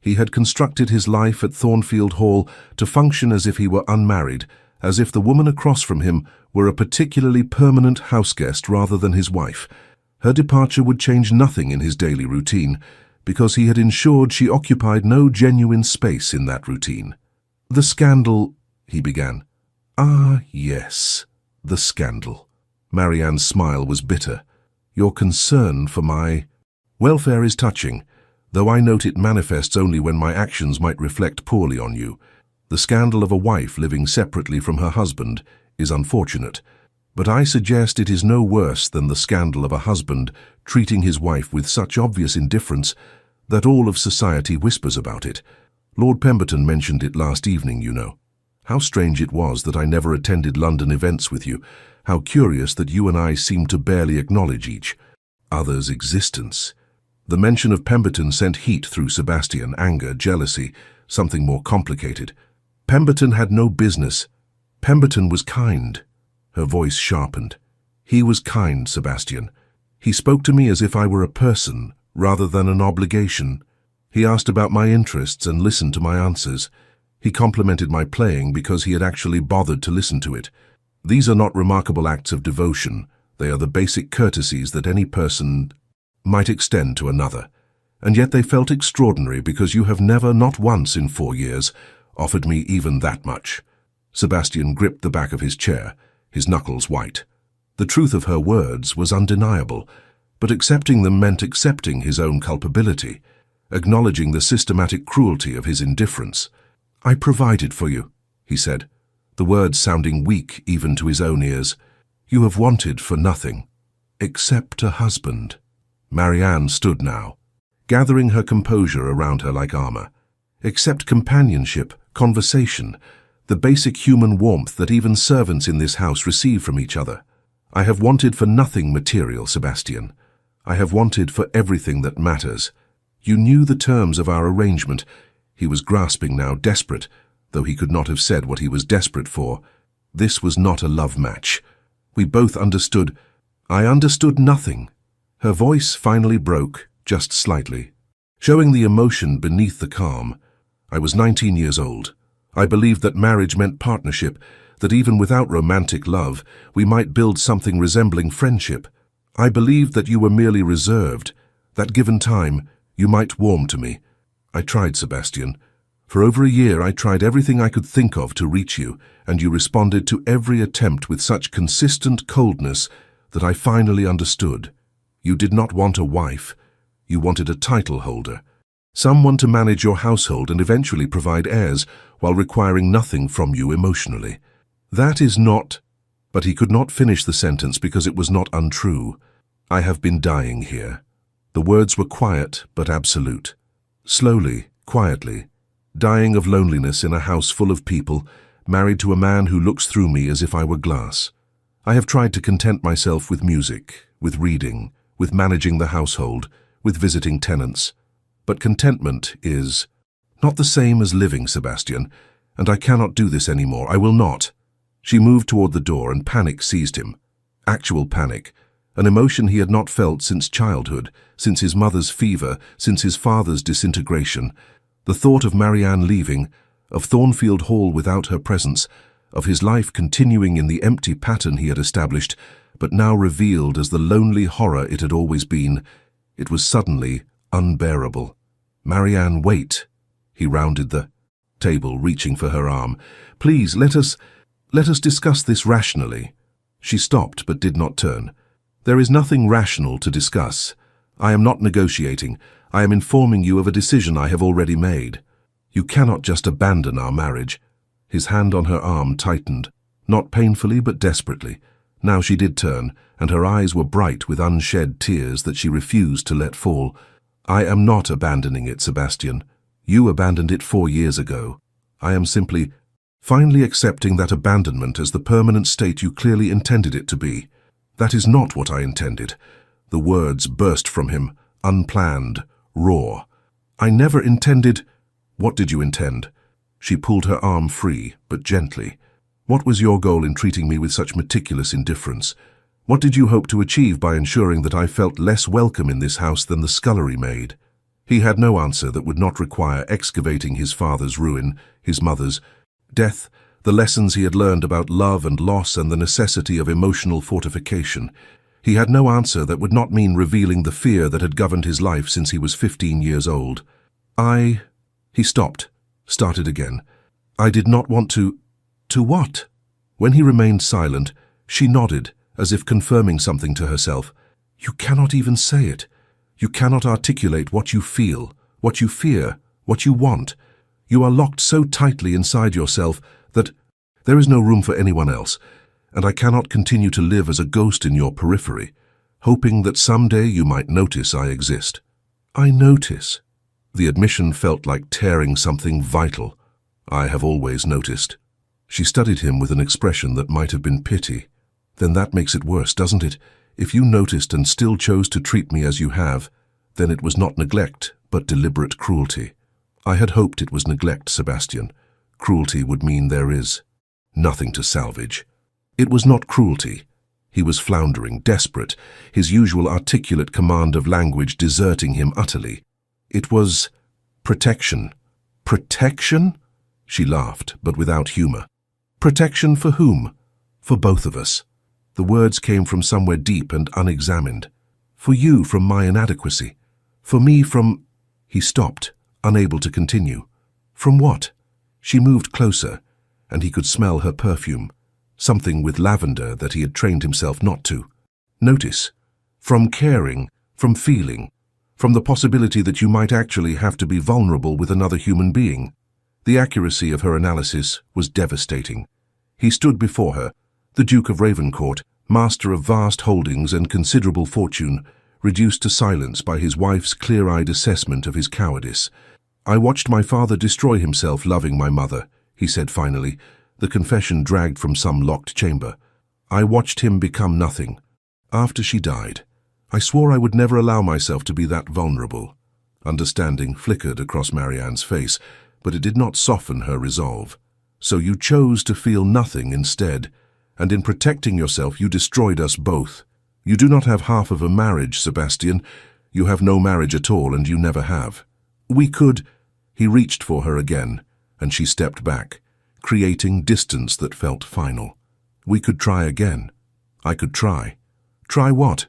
He had constructed his life at Thornfield Hall to function as if he were unmarried, as if the woman across from him were a particularly permanent houseguest rather than his wife. Her departure would change nothing in his daily routine, because he had ensured she occupied no genuine space in that routine. The scandal, he began. Ah, yes, the scandal. Marianne's smile was bitter. Your concern for my welfare is touching, though I note it manifests only when my actions might reflect poorly on you. The scandal of a wife living separately from her husband is unfortunate, but I suggest it is no worse than the scandal of a husband treating his wife with such obvious indifference that all of society whispers about it. Lord Pemberton mentioned it last evening, you know. How strange it was that I never attended London events with you. How curious that you and I seemed to barely acknowledge each other's existence. The mention of Pemberton sent heat through Sebastian, anger, jealousy, something more complicated. Pemberton had no business. Pemberton was kind. Her voice sharpened. He was kind, Sebastian. He spoke to me as if I were a person, rather than an obligation. He asked about my interests and listened to my answers. He complimented my playing because he had actually bothered to listen to it. These are not remarkable acts of devotion. They are the basic courtesies that any person might extend to another. And yet they felt extraordinary because you have never, not once in 4 years, offered me even that much. Sebastian gripped the back of his chair, his knuckles white. The truth of her words was undeniable, but accepting them meant accepting his own culpability, acknowledging the systematic cruelty of his indifference. I provided for you, he said, the words sounding weak even to his own ears. You have wanted for nothing, except a husband. Marianne stood now, gathering her composure around her like armor. Except companionship, conversation, the basic human warmth that even servants in this house receive from each other. I have wanted for nothing material, Sebastian. I have wanted for everything that matters. You knew the terms of our arrangement. He was grasping now, desperate, though he could not have said what he was desperate for. This was not a love match. We both understood. I understood nothing. Her voice finally broke, just slightly, showing the emotion beneath the calm. I was 19 years old. I believed that marriage meant partnership, that even without romantic love, we might build something resembling friendship. I believed that you were merely reserved, that given time, you might warm to me. I tried, Sebastian. For over a year I tried everything I could think of to reach you, and you responded to every attempt with such consistent coldness that I finally understood. You did not want a wife. You wanted a title holder, someone to manage your household and eventually provide heirs while requiring nothing from you emotionally. That is not... But he could not finish the sentence because it was not untrue. I have been dying here. The words were quiet but absolute. Slowly, quietly, dying of loneliness in a house full of people, married to a man who looks through me as if I were glass. I have tried to content myself with music, with reading, with managing the household, with visiting tenants. But contentment is not the same as living, Sebastian, and I cannot do this anymore. I will not. She moved toward the door and panic seized him. Actual panic, an emotion he had not felt since childhood, since his mother's fever, since his father's disintegration. The thought of Marianne leaving, of Thornfield Hall without her presence, of his life continuing in the empty pattern he had established, but now revealed as the lonely horror it had always been, it was suddenly unbearable. "Marianne, wait." He rounded the table, reaching for her arm. "Please, let us discuss this rationally." She stopped but did not turn. "There is nothing rational to discuss. I am not negotiating. I am informing you of a decision I have already made. You cannot just abandon our marriage." His hand on her arm tightened, not painfully but desperately. Now she did turn, and her eyes were bright with unshed tears that she refused to let fall. "I am not abandoning it, Sebastian. You abandoned it 4 years ago. I am simply, finally accepting that abandonment as the permanent state you clearly intended it to be." "That is not what I intended." The words burst from him, unplanned, raw. "I never intended—" "What did you intend?" She pulled her arm free, but gently. "What was your goal in treating me with such meticulous indifference? What did you hope to achieve by ensuring that I felt less welcome in this house than the scullery maid?" He had no answer that would not require excavating his father's ruin, his mother's death, the lessons he had learned about love and loss and the necessity of emotional fortification. He had no answer that would not mean revealing the fear that had governed his life since he was 15 years old. He stopped, started again. "I did not want to—" "To what?" When he remained silent, she nodded, as if confirming something to herself. "You cannot even say it. You cannot articulate what you feel, what you fear, what you want. You are locked so tightly inside yourself that there is no room for anyone else, and I cannot continue to live as a ghost in your periphery, hoping that someday you might notice I exist." "I notice." The admission felt like tearing something vital. "I have always noticed." She studied him with an expression that might have been pity. "Then that makes it worse, doesn't it? If you noticed and still chose to treat me as you have, then it was not neglect, but deliberate cruelty." "I had hoped it was neglect, Sebastian. Cruelty would mean there is nothing to salvage." "It was not cruelty." He was floundering, desperate, his usual articulate command of language deserting him utterly. "It was protection." "Protection?" She laughed, but without humor. "Protection for whom?" "For both of us." The words came from somewhere deep and unexamined. "For you from my inadequacy. For me from—" He stopped, unable to continue. "From what?" She moved closer, and he could smell her perfume, something with lavender that he had trained himself not to notice. "From caring, from feeling, from the possibility that you might actually have to be vulnerable with another human being." The accuracy of her analysis was devastating. He stood before her, the Duke of Ravencourt, master of vast holdings and considerable fortune, reduced to silence by his wife's clear-eyed assessment of his cowardice. "I watched my father destroy himself loving my mother," he said finally, the confession dragged from some locked chamber. "I watched him become nothing. After she died, I swore I would never allow myself to be that vulnerable." Understanding flickered across Marianne's face, but it did not soften her resolve. "So you chose to feel nothing instead, and in protecting yourself you destroyed us both. You do not have half of a marriage, Sebastian. You have no marriage at all, and you never have. We could—" He reached for her again, and she stepped back, creating distance that felt final. "We could try again. I could try." "Try what?"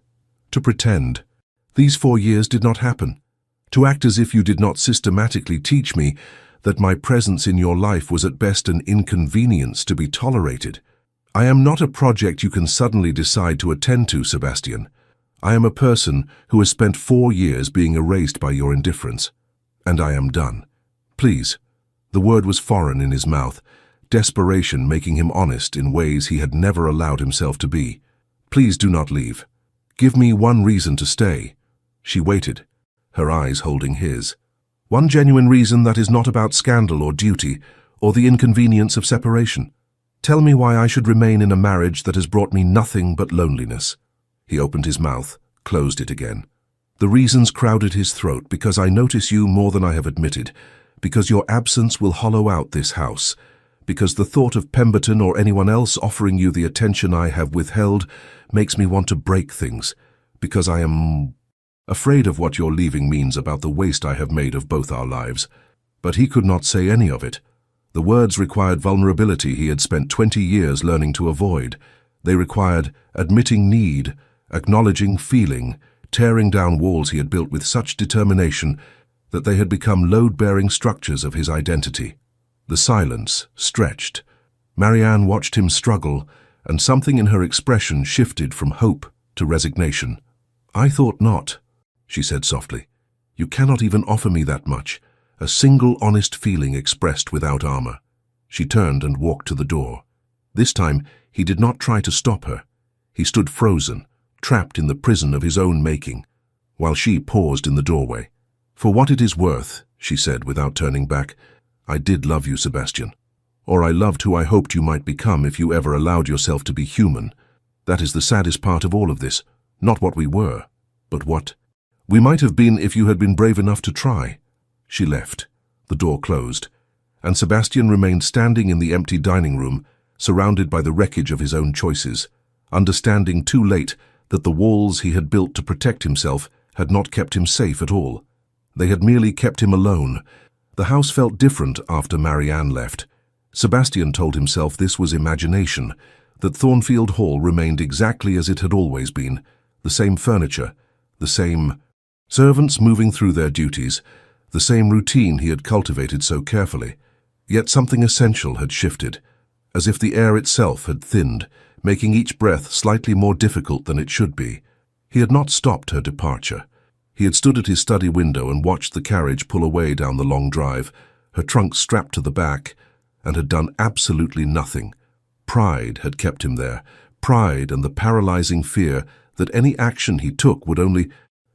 "To pretend. These 4 years did not happen. To act as if you did not systematically teach me that my presence in your life was at best an inconvenience to be tolerated. I am not a project you can suddenly decide to attend to, Sebastian. I am a person who has spent 4 years being erased by your indifference. And I am done. Please." The word was foreign in his mouth, desperation making him honest in ways he had never allowed himself to be. "Please do not leave. Give me one reason to stay." She waited, her eyes holding his. "One genuine reason that is not about scandal or duty, or the inconvenience of separation. Tell me why I should remain in a marriage that has brought me nothing but loneliness." He opened his mouth, closed it again. The reasons crowded his throat because I notice you more than I have admitted, because your absence will hollow out this house, because the thought of Pemberton or anyone else offering you the attention I have withheld makes me want to break things, because I am afraid of what your leaving means about the waste I have made of both our lives. But he could not say any of it. The words required vulnerability he had spent 20 years learning to avoid. They required admitting need, acknowledging feeling, tearing down walls he had built with such determination that they had become load-bearing structures of his identity. The silence stretched. Marianne watched him struggle, and something in her expression shifted from hope to resignation. "I thought not," she said softly. "You cannot even offer me that much, a single honest feeling expressed without armor." She turned and walked to the door. This time, he did not try to stop her. He stood frozen, trapped in the prison of his own making, while she paused in the doorway. "For what it is worth," she said without turning back, "I did love you, Sebastian. Or I loved who I hoped you might become if you ever allowed yourself to be human. That is the saddest part of all of this, not what we were, but what we might have been if you had been brave enough to try." She left. The door closed, and Sebastian remained standing in the empty dining room, surrounded by the wreckage of his own choices, understanding too late that the walls he had built to protect himself had not kept him safe at all. They had merely kept him alone. The house felt different after Marianne left. Sebastian told himself this was imagination, that Thornfield Hall remained exactly as it had always been, the same furniture, the same servants moving through their duties, the same routine he had cultivated so carefully. Yet something essential had shifted, as if the air itself had thinned, making each breath slightly more difficult than it should be. He had not stopped her departure. He had stood at his study window and watched the carriage pull away down the long drive, her trunk strapped to the back, and had done absolutely nothing. Pride had kept him there, pride and the paralyzing fear that any action he took would only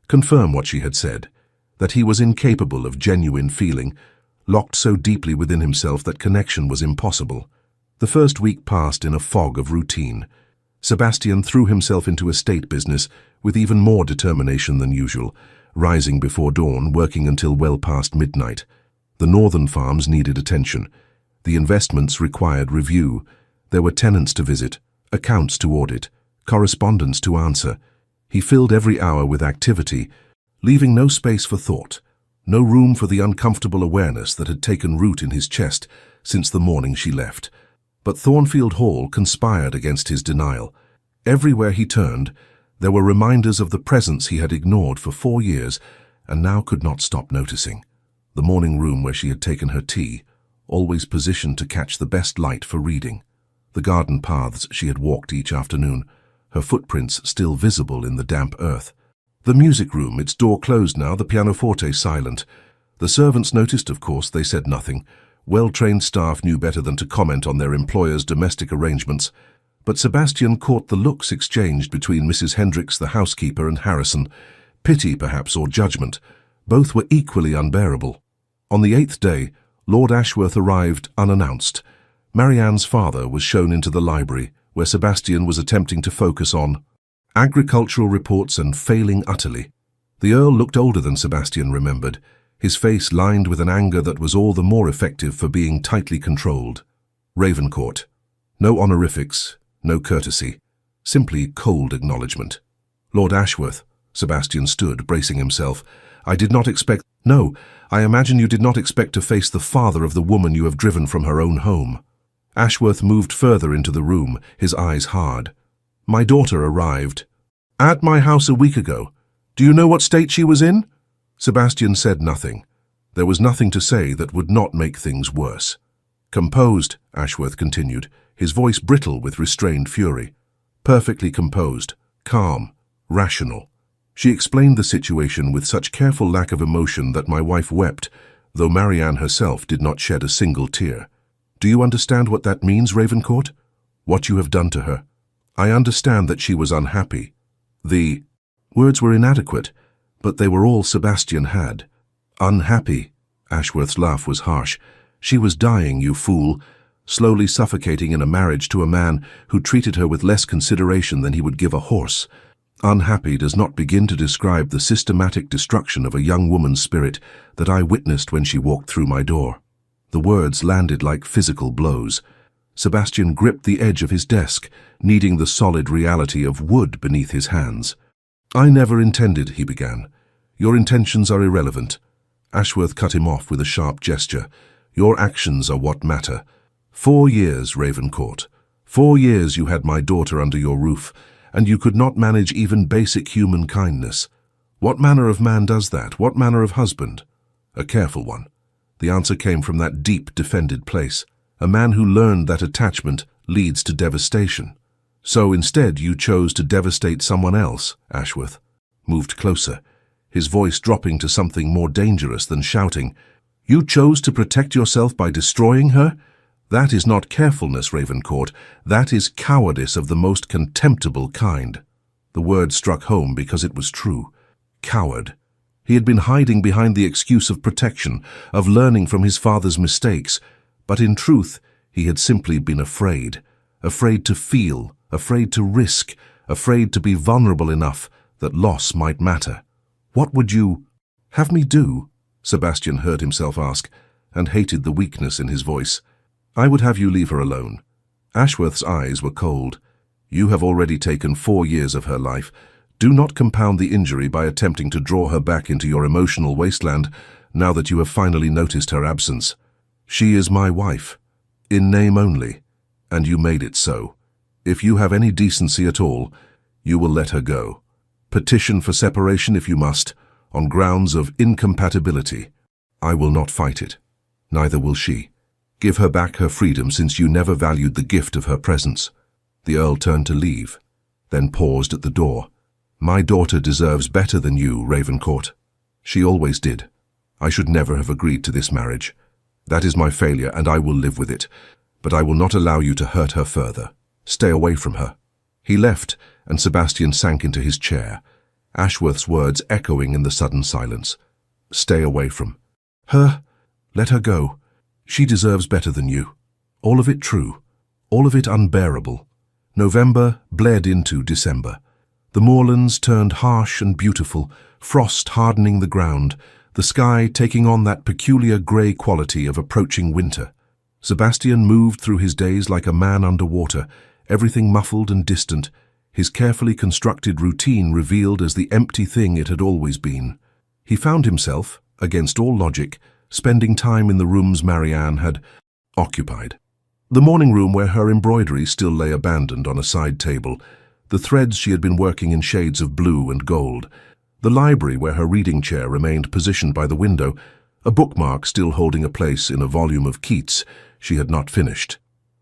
confirm what she had said, that he was incapable of genuine feeling, locked so deeply within himself that connection was impossible. The first week passed in a fog of routine. Sebastian threw himself into estate business with even more determination than usual, rising before dawn, working until well past midnight. The northern farms needed attention. The investments required review. There were tenants to visit, accounts to audit, correspondence to answer. He filled every hour with activity, leaving no space for thought, no room for the uncomfortable awareness that had taken root in his chest since the morning she left. But Thornfield Hall conspired against his denial. Everywhere he turned, there were reminders of the presence he had ignored for 4 years and now could not stop noticing. The morning room where she had taken her tea, always positioned to catch the best light for reading. The garden paths she had walked each afternoon, her footprints still visible in the damp earth. The music room, its door closed now, the pianoforte silent. The servants noticed, of course, they said nothing. Well-trained staff knew better than to comment on their employers' domestic arrangements. But Sebastian caught the looks exchanged between Mrs. Hendricks, the housekeeper, and Harrison. Pity, perhaps, or judgment. Both were equally unbearable. On the 8th day, Lord Ashworth arrived unannounced. Marianne's father was shown into the library, where Sebastian was attempting to focus on agricultural reports and failing utterly. The Earl looked older than Sebastian remembered, his face lined with an anger that was all the more effective for being tightly controlled. Ravencourt. No honorifics, no courtesy, simply cold acknowledgement. Lord Ashworth. Sebastian stood, bracing himself. I did not expect— No, I imagine you did not expect to face the father of the woman you have driven from her own home. Ashworth moved further into the room, his eyes hard. My daughter arrived at my house a week ago. Do you know what state she was in? Sebastian said nothing. There was nothing to say that would not make things worse. Composed, Ashworth continued, his voice brittle with restrained fury. Perfectly composed, calm, rational. She explained the situation with such careful lack of emotion that my wife wept, though Marianne herself did not shed a single tear. Do you understand what that means, Ravencourt? What you have done to her? I understand that she was unhappy. The words were inadequate, but they were all Sebastian had. Unhappy. Ashworth's laugh was harsh. She was dying, you fool, slowly suffocating in a marriage to a man who treated her with less consideration than he would give a horse. Unhappy does not begin to describe the systematic destruction of a young woman's spirit that I witnessed when she walked through my door. The words landed like physical blows. Sebastian gripped the edge of his desk, needing the solid reality of wood beneath his hands. "I never intended," he began. "Your intentions are irrelevant." Ashworth cut him off with a sharp gesture. "Your actions are what matter. 4 years, Ravencourt. 4 years you had my daughter under your roof, and you could not manage even basic human kindness. What manner of man does that? What manner of husband?" "A careful one." The answer came from that deep, defended place. "A man who learned that attachment leads to devastation." "So instead you chose to devastate someone else," Ashworth moved closer, his voice dropping to something more dangerous than shouting. "You chose to protect yourself by destroying her? That is not carefulness, Ravencourt. That is cowardice of the most contemptible kind." The word struck home because it was true. Coward. He had been hiding behind the excuse of protection, of learning from his father's mistakes, but in truth he had simply been afraid. Afraid to feel, afraid to risk, afraid to be vulnerable enough that loss might matter. "What would you have me do?" Sebastian heard himself ask, and hated the weakness in his voice. "I would have you leave her alone." Ashworth's eyes were cold. "You have already taken 4 years of her life. Do not compound the injury by attempting to draw her back into your emotional wasteland now that you have finally noticed her absence. She is my wife, in name only, and you made it so. If you have any decency at all, you will let her go. Petition for separation if you must, on grounds of incompatibility. I will not fight it. Neither will she. Give her back her freedom, since you never valued the gift of her presence." The Earl turned to leave, then paused at the door. "My daughter deserves better than you, Ravencourt. She always did. I should never have agreed to this marriage. That is my failure, and I will live with it. But I will not allow you to hurt her further. Stay away from her." He left, and Sebastian sank into his chair, Ashworth's words echoing in the sudden silence. "Stay away from her. Let her go. She deserves better than you." All of it true, all of it unbearable. November bled into December. The moorlands turned harsh and beautiful, frost hardening the ground, the sky taking on that peculiar grey quality of approaching winter. Sebastian moved through his days like a man under water, everything muffled and distant, his carefully constructed routine revealed as the empty thing it had always been. He found himself, against all logic, spending time in the rooms Marianne had occupied. The morning room where her embroidery still lay abandoned on a side table, the threads she had been working in shades of blue and gold, the library where her reading chair remained positioned by the window, a bookmark still holding a place in a volume of Keats she had not finished,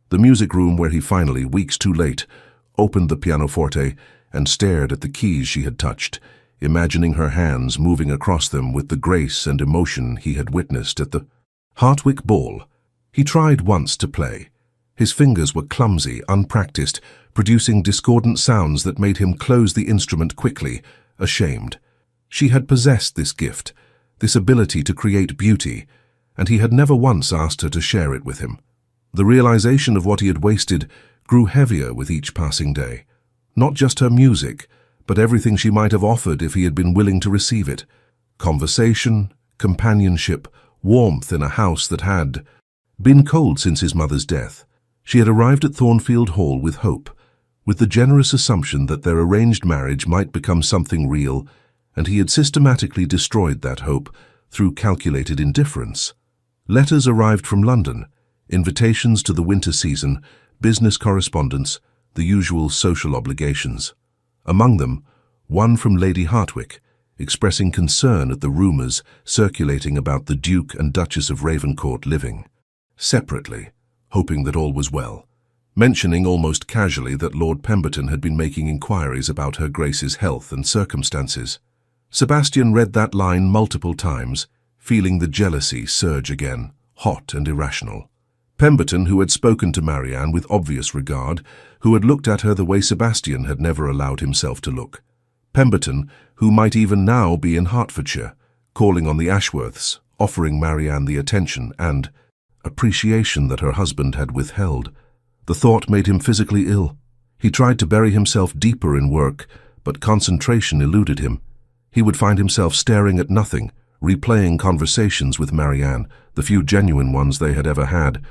the music room where he finally, weeks too late, opened the pianoforte and stared at the keys she had touched, imagining her hands moving across them with the grace and emotion he had witnessed at the Hartwick ball. He tried once to play. His fingers were clumsy, unpracticed, producing discordant sounds that made him close the instrument quickly, ashamed. She had possessed this gift, this ability to create beauty, and he had never once asked her to share it with him. The realization of what he had wasted grew heavier with each passing day. Not just her music, but everything she might have offered if he had been willing to receive it. Conversation, companionship, warmth in a house that had been cold since his mother's death. She had arrived at Thornfield Hall with hope, with the generous assumption that their arranged marriage might become something real, and he had systematically destroyed that hope through calculated indifference. Letters arrived from London, invitations to the winter season, business correspondence, the usual social obligations. Among them, one from Lady Hartwick, expressing concern at the rumours circulating about the Duke and Duchess of Ravencourt living separately, hoping that all was well, mentioning almost casually that Lord Pemberton had been making inquiries about Her Grace's health and circumstances. Sebastian read that line multiple times, feeling the jealousy surge again, hot and irrational. Pemberton, who had spoken to Marianne with obvious regard, who had looked at her the way Sebastian had never allowed himself to look. Pemberton, who might even now be in Hertfordshire, calling on the Ashworths, offering Marianne the attention and appreciation that her husband had withheld. The thought made him physically ill. He tried to bury himself deeper in work, but concentration eluded him. He would find himself staring at nothing, replaying conversations with Marianne, the few genuine ones they had ever had.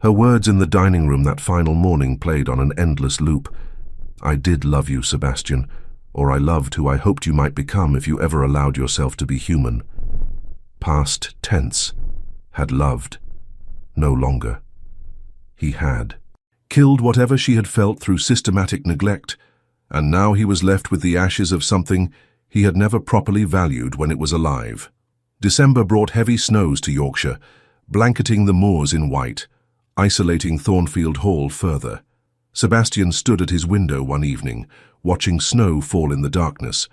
Her words in the dining room that final morning played on an endless loop. "I did love you, Sebastian, or I loved who I hoped you might become if you ever allowed yourself to be human." Past tense. Had loved. No longer. He had. Killed whatever she had felt through systematic neglect, and now he was left with the ashes of something he had never properly valued when it was alive. December brought heavy snows to Yorkshire, blanketing the moors in white, isolating Thornfield Hall further. Sebastian stood at his window one evening, watching snow fall in the darkness,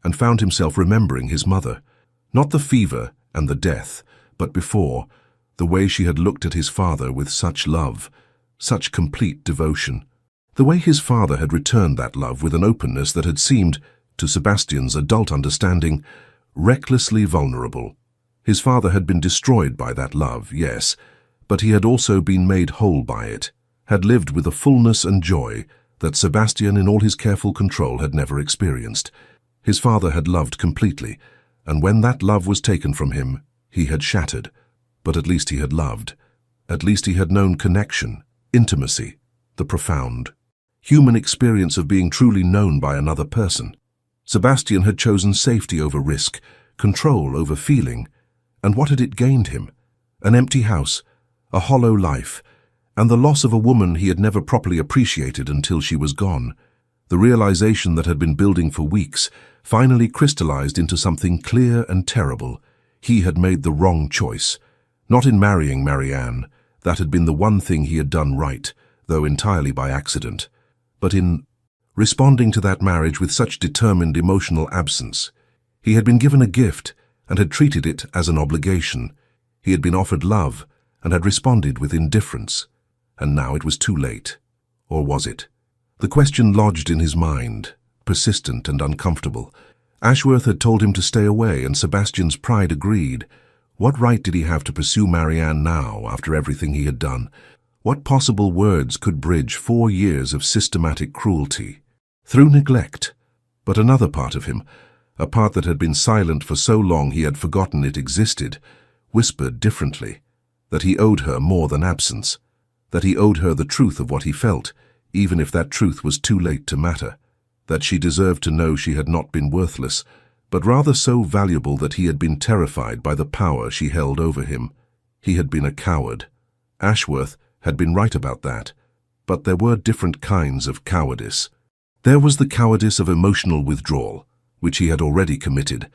and found himself remembering his mother. Not the fever and the death, but before, the way she had looked at his father with such love, such complete devotion. The way his father had returned that love with an openness that had seemed, to Sebastian's adult understanding, recklessly vulnerable. His father had been destroyed by that love, yes, but he had also been made whole by it, had lived with a fullness and joy that Sebastian, in all his careful control, had never experienced. His father had loved completely, and when that love was taken from him, he had shattered. But at least he had loved. At least he had known connection, intimacy, the profound, human experience of being truly known by another person. Sebastian had chosen safety over risk, control over feeling, and what had it gained him? An empty house, a hollow life, and the loss of a woman he had never properly appreciated until she was gone. The realization that had been building for weeks finally crystallized into something clear and terrible. He had made the wrong choice. Not in marrying Marianne, that had been the one thing he had done right, though entirely by accident, but in responding to that marriage with such determined emotional absence. He had been given a gift and had treated it as an obligation. He had been offered love and had responded with indifference. And now it was too late. Or was it? The question lodged in his mind, persistent and uncomfortable. Ashworth had told him to stay away, and Sebastian's pride agreed. What right did he have to pursue Marianne now, after everything he had done? What possible words could bridge 4 years of systematic cruelty? Through neglect. But another part of him, a part that had been silent for so long he had forgotten it existed, whispered differently, that he owed her more than absence, that he owed her the truth of what he felt, even if that truth was too late to matter, that she deserved to know she had not been worthless, but rather so valuable that he had been terrified by the power she held over him. He had been a coward. Ashworth had been right about that, but there were different kinds of cowardice. There was the cowardice of emotional withdrawal, which he had already committed,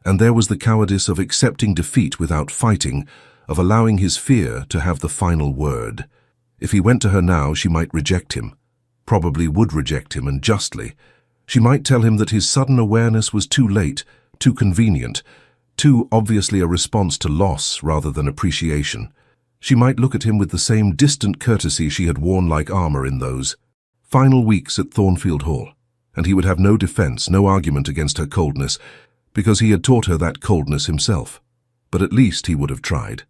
and there was the cowardice of accepting defeat without fighting, of allowing his fear to have the final word. If he went to her now, she might reject him, probably would reject him, and justly. She might tell him that his sudden awareness was too late, too convenient, too obviously a response to loss rather than appreciation. She might look at him with the same distant courtesy she had worn like armor in those final weeks at Thornfield Hall, and he would have no defense, no argument against her coldness, because he had taught her that coldness himself. But at least he would have tried.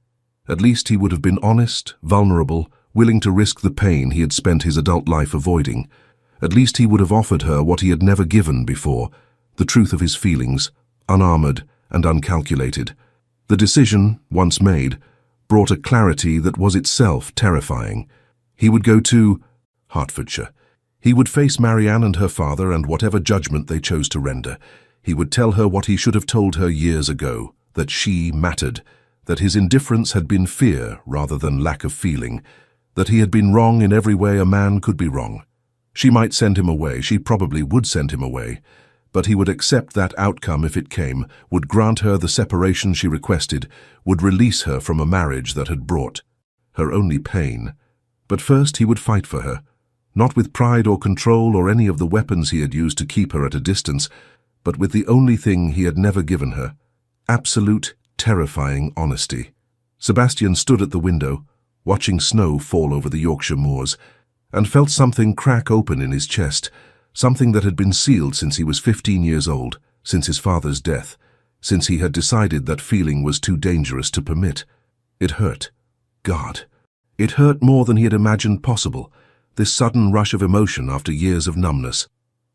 At least he would have been honest, vulnerable, willing to risk the pain he had spent his adult life avoiding. At least he would have offered her what he had never given before, the truth of his feelings, unarmored and uncalculated. The decision, once made, brought a clarity that was itself terrifying. He would go to Hertfordshire. He would face Marianne and her father and whatever judgment they chose to render. He would tell her what he should have told her years ago, that she mattered, that his indifference had been fear rather than lack of feeling, that he had been wrong in every way a man could be wrong. She might send him away, she probably would send him away, but he would accept that outcome if it came, would grant her the separation she requested, would release her from a marriage that had brought her only pain. But first he would fight for her, not with pride or control or any of the weapons he had used to keep her at a distance, but with the only thing he had never given her, absolute, terrifying honesty. Sebastian stood at the window, watching snow fall over the Yorkshire moors, and felt something crack open in his chest, something that had been sealed since he was 15 years old, since his father's death, since he had decided that feeling was too dangerous to permit. It hurt. God. It hurt more than he had imagined possible, this sudden rush of emotion after years of numbness.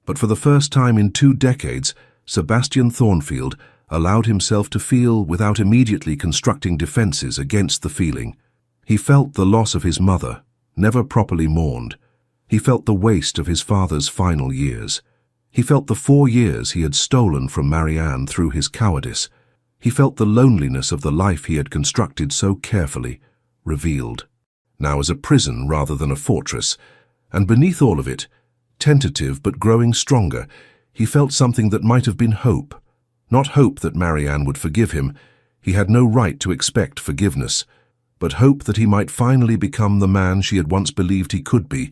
But for the first time in 2 decades, Sebastian Thornfield, allowed himself to feel without immediately constructing defenses against the feeling. He felt the loss of his mother, never properly mourned. He felt the waste of his father's final years. He felt the 4 years he had stolen from Marianne through his cowardice. He felt the loneliness of the life he had constructed so carefully, revealed, now as a prison rather than a fortress. And beneath all of it, tentative but growing stronger, he felt something that might have been hope. Not hope that Marianne would forgive him. He had no right to expect forgiveness. But hope that he might finally become the man she had once believed he could be,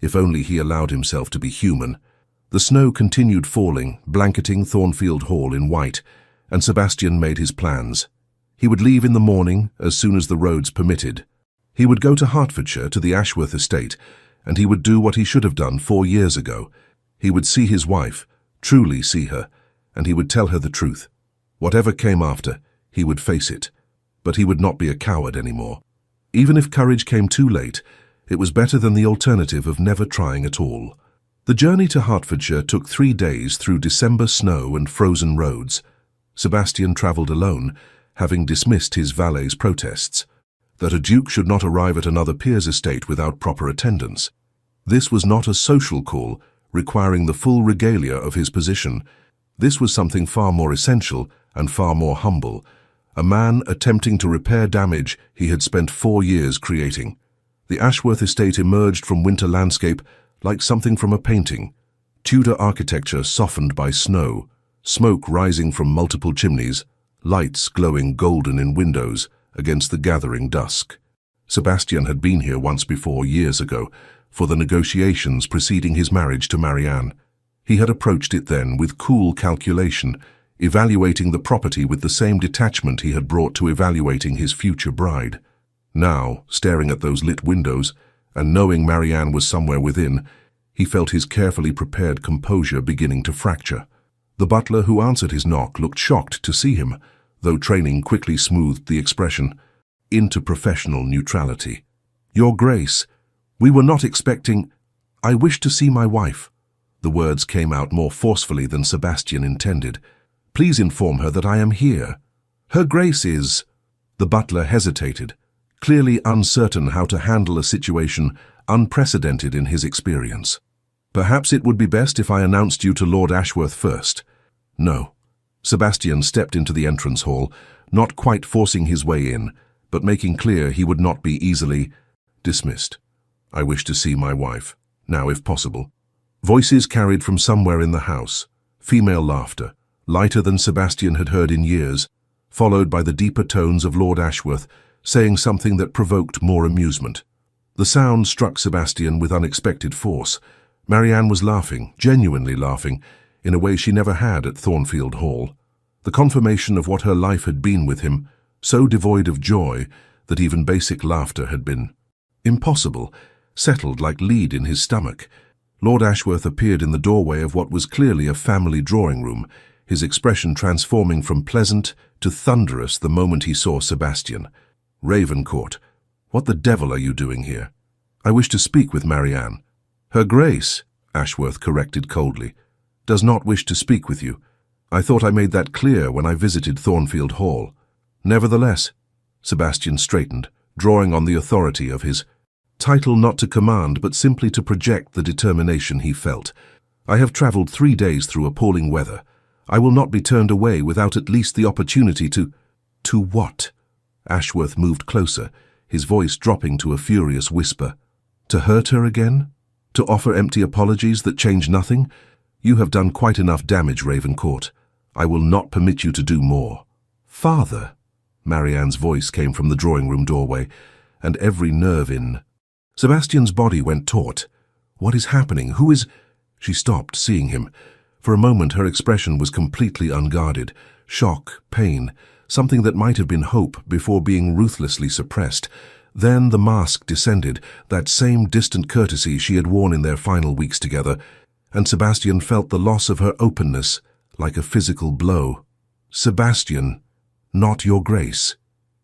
if only he allowed himself to be human. The snow continued falling, blanketing Thornfield Hall in white, and Sebastian made his plans. He would leave in the morning, as soon as the roads permitted. He would go to Hertfordshire, to the Ashworth estate, and he would do what he should have done 4 years ago. He would see his wife, truly see her, and he would tell her the truth. Whatever came after, he would face it. But he would not be a coward anymore. Even if courage came too late, it was better than the alternative of never trying at all. The journey to Hertfordshire took 3 days through December snow and frozen roads. Sebastian travelled alone, having dismissed his valet's protests that a duke should not arrive at another peer's estate without proper attendance. This was not a social call, requiring the full regalia of his position. This was something far more essential and far more humble, a man attempting to repair damage he had spent 4 years creating. The Ashworth estate emerged from winter landscape like something from a painting. Tudor architecture softened by snow, smoke rising from multiple chimneys, lights glowing golden in windows against the gathering dusk. Sebastian had been here once before, years ago, for the negotiations preceding his marriage to Marianne. He had approached it then with cool calculation, evaluating the property with the same detachment he had brought to evaluating his future bride. Now, staring at those lit windows, and knowing Marianne was somewhere within, he felt his carefully prepared composure beginning to fracture. The butler who answered his knock looked shocked to see him, though training quickly smoothed the expression into professional neutrality. "Your Grace, we were not expecting— I wish to see my wife." The words came out more forcefully than Sebastian intended. "Please inform her that I am here." "Her Grace is—" The butler hesitated, clearly uncertain how to handle a situation unprecedented in his experience. "Perhaps it would be best if I announced you to Lord Ashworth first." "No." Sebastian stepped into the entrance hall, not quite forcing his way in, but making clear he would not be easily dismissed. "I wish to see my wife, now if possible." Voices carried from somewhere in the house, female laughter, lighter than Sebastian had heard in years, followed by the deeper tones of Lord Ashworth, saying something that provoked more amusement. The sound struck Sebastian with unexpected force. Marianne was laughing, genuinely laughing, in a way she never had at Thornfield Hall. The confirmation of what her life had been with him, so devoid of joy that even basic laughter had been impossible, settled like lead in his stomach. Lord Ashworth appeared in the doorway of what was clearly a family drawing room, his expression transforming from pleasant to thunderous the moment he saw Sebastian. "Ravencourt, what the devil are you doing here?" "I wish to speak with Marianne." "Her Grace," Ashworth corrected coldly, "does not wish to speak with you. I thought I made that clear when I visited Thornfield Hall." "Nevertheless," Sebastian straightened, drawing on the authority of his title not to command but simply to project the determination he felt. "I have travelled 3 days through appalling weather. I will not be turned away without at least the opportunity to—" "To what?" Ashworth moved closer, his voice dropping to a furious whisper. "To hurt her again? To offer empty apologies that change nothing? You have done quite enough damage, Ravencourt. I will not permit you to do more." "Father!" Marianne's voice came from the drawing-room doorway, and every nerve in Sebastian's body went taut. "What is happening? Who is—" She stopped, seeing him. For a moment her expression was completely unguarded. Shock, pain, something that might have been hope before being ruthlessly suppressed. Then the mask descended, that same distant courtesy she had worn in their final weeks together, and Sebastian felt the loss of her openness like a physical blow. "Sebastian, not Your Grace."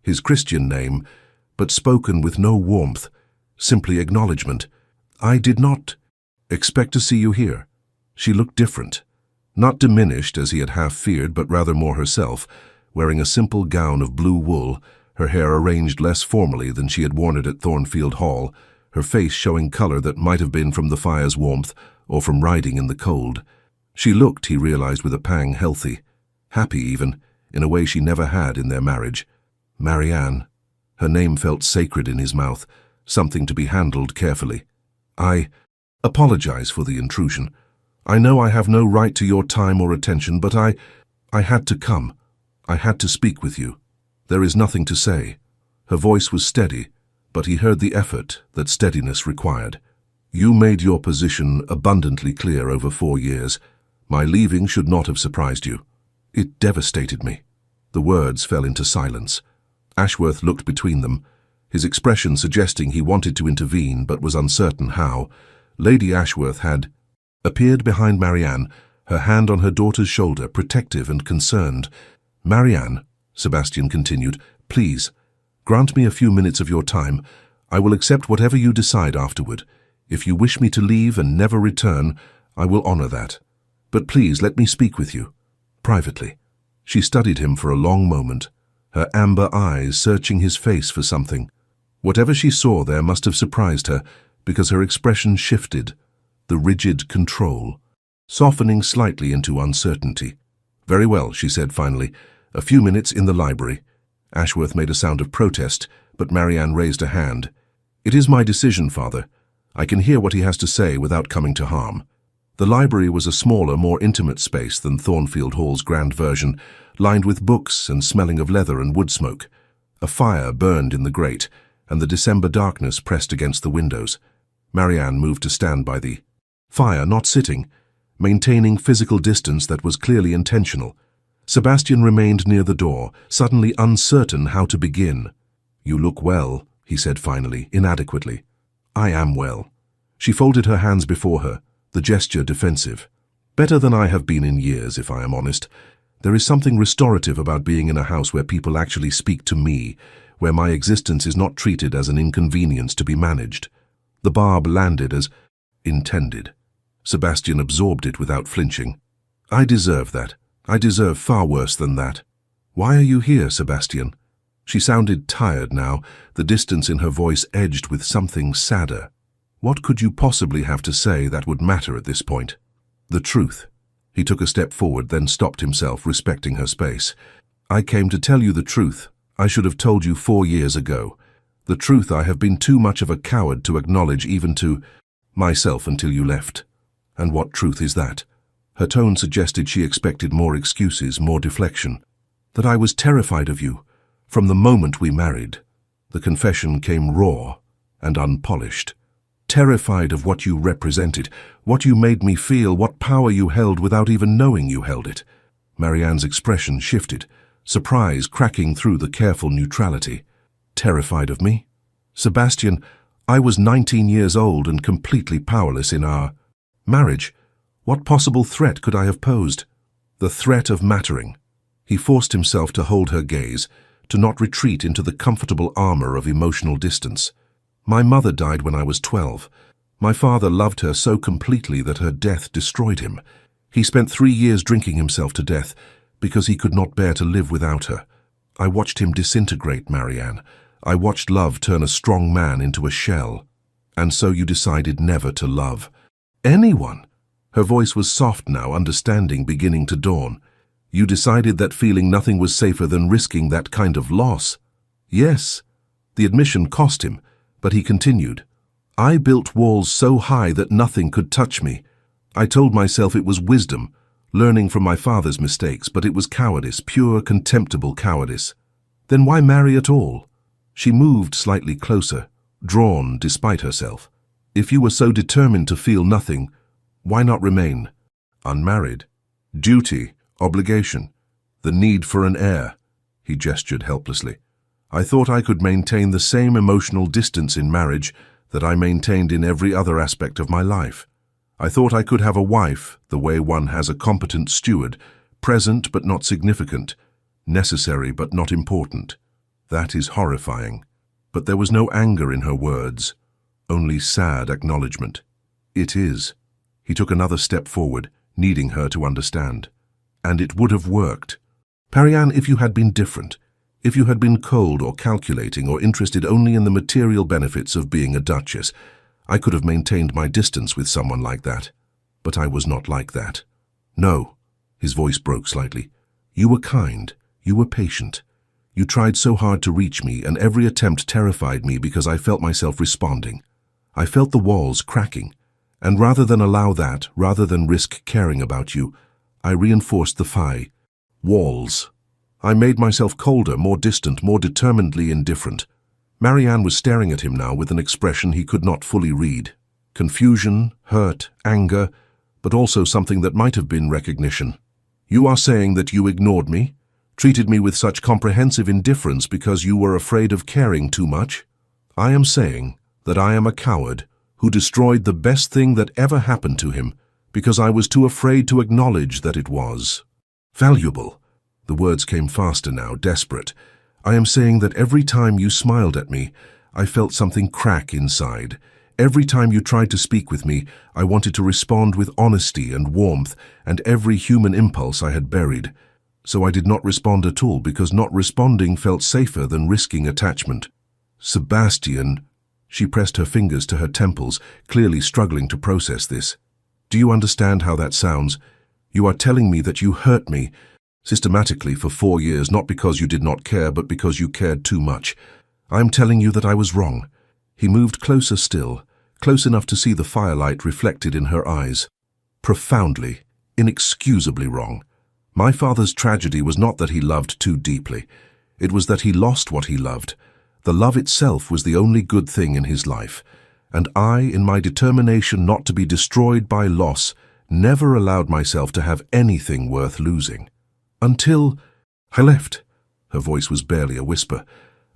His Christian name, but spoken with no warmth, simply acknowledgement. "I did not expect to see you here." She looked different. Not diminished as he had half feared, but rather more herself, wearing a simple gown of blue wool, her hair arranged less formally than she had worn it at Thornfield Hall, her face showing colour that might have been from the fire's warmth or from riding in the cold. She looked, he realized with a pang, healthy, happy even, in a way she never had in their marriage. Marianne. Her name felt sacred in his mouth, something to be handled carefully. I apologize for the intrusion. I know I have no right to your time or attention, but I had to come. I had to speak with you. There is nothing to say. Her voice was steady, but he heard the effort that steadiness required. You made your position abundantly clear over 4 years. My leaving should not have surprised you. It devastated me. The words fell into silence. Ashworth looked between them, his expression suggesting he wanted to intervene but was uncertain how. Lady Ashworth had appeared behind Marianne, her hand on her daughter's shoulder, protective and concerned. Marianne, Sebastian continued, please, grant me a few minutes of your time. I will accept whatever you decide afterward. If you wish me to leave and never return, I will honor that. But please let me speak with you, privately. She studied him for a long moment, her amber eyes searching his face for something. Whatever she saw there must have surprised her, because her expression shifted, the rigid control, softening slightly into uncertainty. Very well, she said finally. A few minutes in the library. Ashworth made a sound of protest, but Marianne raised a hand. It is my decision, Father. I can hear what he has to say without coming to harm. The library was a smaller, more intimate space than Thornfield Hall's grand version, lined with books and smelling of leather and wood smoke. A fire burned in the grate, and the December darkness pressed against the windows. Marianne moved to stand by the fire, not sitting, maintaining physical distance that was clearly intentional. Sebastian remained near the door, suddenly uncertain how to begin. You look well, he said finally, inadequately. I am well. She folded her hands before her, the gesture defensive. Better than I have been in years, if I am honest. There is something restorative about being in a house where people actually speak to me, where my existence is not treated as an inconvenience to be managed. The barb landed as intended. Sebastian absorbed it without flinching. I deserve that. I deserve far worse than that. Why are you here, Sebastian? She sounded tired now, the distance in her voice edged with something sadder. What could you possibly have to say that would matter at this point? The truth. He took a step forward, then stopped himself, respecting her space. I came to tell you the truth. I should have told you 4 years ago. The truth I have been too much of a coward to acknowledge even to myself until you left. And what truth is that? Her tone suggested she expected more excuses, more deflection. That I was terrified of you, from the moment we married. The confession came raw and unpolished. Terrified of what you represented, what you made me feel, what power you held without even knowing you held it. Marianne's expression shifted, surprise cracking through the careful neutrality. Terrified of me? Sebastian, I was 19 years old and completely powerless in our marriage. What possible threat could I have posed? The threat of mattering. He forced himself to hold her gaze, to not retreat into the comfortable armor of emotional distance. My mother died when I was 12. My father loved her so completely that her death destroyed him. He spent 3 years drinking himself to death because he could not bear to live without her. I watched him disintegrate, Marianne. I watched love turn a strong man into a shell. And so you decided never to love anyone. Her voice was soft now, understanding beginning to dawn. You decided that feeling nothing was safer than risking that kind of loss. Yes. The admission cost him, but he continued. I built walls so high that nothing could touch me. I told myself it was wisdom, learning from my father's mistakes, but it was cowardice, pure, contemptible cowardice. Then why marry at all? She moved slightly closer, drawn despite herself. If you were so determined to feel nothing, why not remain unmarried? Duty, obligation, the need for an heir. He gestured helplessly. I thought I could maintain the same emotional distance in marriage that I maintained in every other aspect of my life. I thought I could have a wife the way one has a competent steward, present but not significant, necessary but not important. That is horrifying. But there was no anger in her words, only sad acknowledgement. It is. He took another step forward, needing her to understand. And it would have worked. Perianne, if you had been different, if you had been cold or calculating or interested only in the material benefits of being a duchess, I could have maintained my distance with someone like that. But I was not like that. No, his voice broke slightly. You were kind. You were patient. You tried so hard to reach me, and every attempt terrified me because I felt myself responding. I felt the walls cracking. And rather than allow that, rather than risk caring about you, I reinforced the walls. I made myself colder, more distant, more determinedly indifferent. Marianne was staring at him now with an expression he could not fully read. Confusion, hurt, anger, but also something that might have been recognition. You are saying that you ignored me, treated me with such comprehensive indifference because you were afraid of caring too much? I am saying that I am a coward who destroyed the best thing that ever happened to him because I was too afraid to acknowledge that it was valuable. The words came faster now, desperate. I am saying that every time you smiled at me, I felt something crack inside. Every time you tried to speak with me, I wanted to respond with honesty and warmth and every human impulse I had buried. So I did not respond at all because not responding felt safer than risking attachment. Sebastian, she pressed her fingers to her temples, clearly struggling to process this. Do you understand how that sounds? You are telling me that you hurt me, systematically for 4 years, not because you did not care, but because you cared too much. I am telling you that I was wrong. He moved closer still, close enough to see the firelight reflected in her eyes. Profoundly, inexcusably wrong. My father's tragedy was not that he loved too deeply. It was that he lost what he loved. The love itself was the only good thing in his life. And I, in my determination not to be destroyed by loss, never allowed myself to have anything worth losing. Until I left. Her voice was barely a whisper.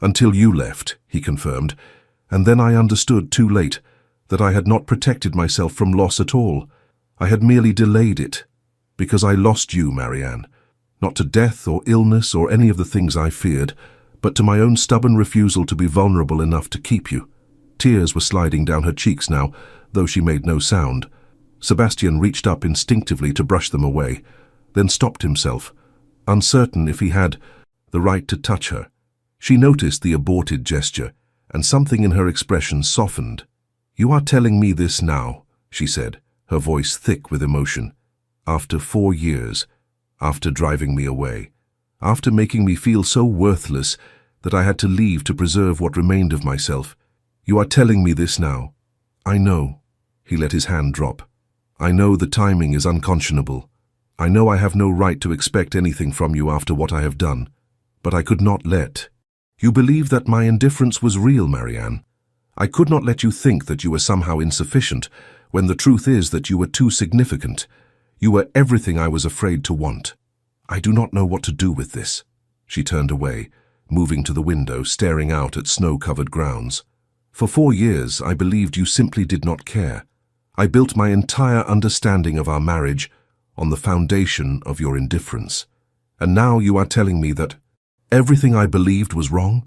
Until you left, he confirmed. And then I understood too late that I had not protected myself from loss at all. I had merely delayed it. Because I lost you, Marianne. Not to death or illness or any of the things I feared, but to my own stubborn refusal to be vulnerable enough to keep you. Tears were sliding down her cheeks now, though she made no sound. Sebastian reached up instinctively to brush them away, then stopped himself, uncertain if he had the right to touch her. She noticed the aborted gesture, and something in her expression softened. You are telling me this now, she said, her voice thick with emotion. After 4 years, after driving me away, after making me feel so worthless that I had to leave to preserve what remained of myself. You are telling me this now. I know. He let his hand drop. I know the timing is unconscionable. I know I have no right to expect anything from you after what I have done. But I could not let. You believe that my indifference was real, Marianne. I could not let you think that you were somehow insufficient, when the truth is that you were too significant. You were everything I was afraid to want. I do not know what to do with this. She turned away, moving to the window, staring out at snow-covered grounds. For 4 years, I believed you simply did not care. I built my entire understanding of our marriage on the foundation of your indifference. And now you are telling me that everything I believed was wrong?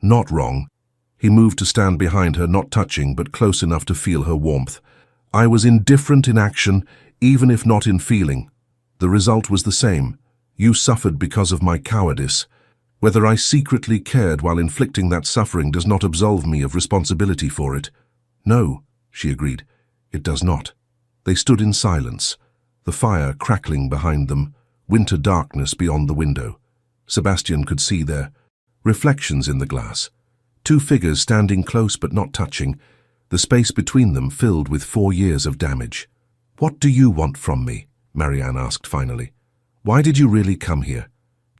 Not wrong. He moved to stand behind her, not touching, but close enough to feel her warmth. I was indifferent in action, even if not in feeling. The result was the same. You suffered because of my cowardice. Whether I secretly cared while inflicting that suffering does not absolve me of responsibility for it. No, she agreed, it does not. They stood in silence, the fire crackling behind them, winter darkness beyond the window. Sebastian could see their reflections in the glass. 2 figures standing close but not touching, the space between them filled with 4 years of damage. What do you want from me? Marianne asked finally. Why did you really come here?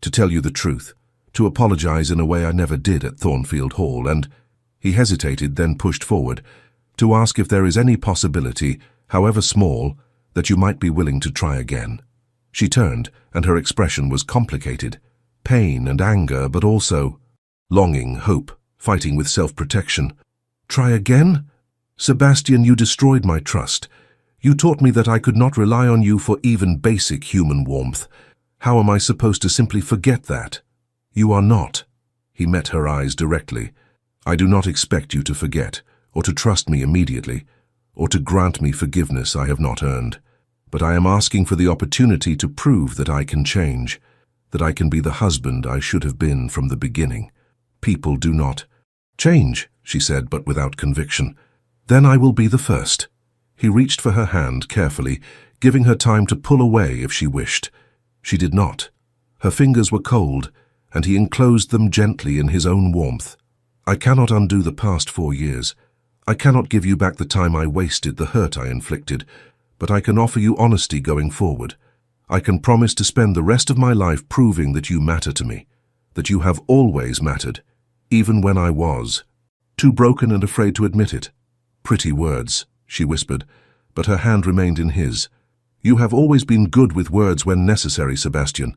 To tell you the truth. To apologize in a way I never did at Thornfield Hall, and he hesitated, then pushed forward, to ask if there is any possibility, however small, that you might be willing to try again. She turned, and her expression was complicated. Pain and anger, but also longing, hope, fighting with self-protection. Try again? Sebastian, you destroyed my trust. You taught me that I could not rely on you for even basic human warmth. How am I supposed to simply forget that? You are not. He met her eyes directly. I do not expect you to forget, or to trust me immediately, or to grant me forgiveness I have not earned. but I am asking for the opportunity to prove that I can change, that I can be the husband I should have been from the beginning. People do not change, she said, but without conviction. Then I will be the first. He reached for her hand carefully, giving her time to pull away if she wished. She did not. Her fingers were cold, and he enclosed them gently in his own warmth. I cannot undo the past 4 years. I cannot give you back the time I wasted, the hurt I inflicted, but I can offer you honesty going forward. I can promise to spend the rest of my life proving that you matter to me, that you have always mattered, even when I was too broken and afraid to admit it. Pretty words, she whispered, but her hand remained in his. You have always been good with words when necessary, Sebastian.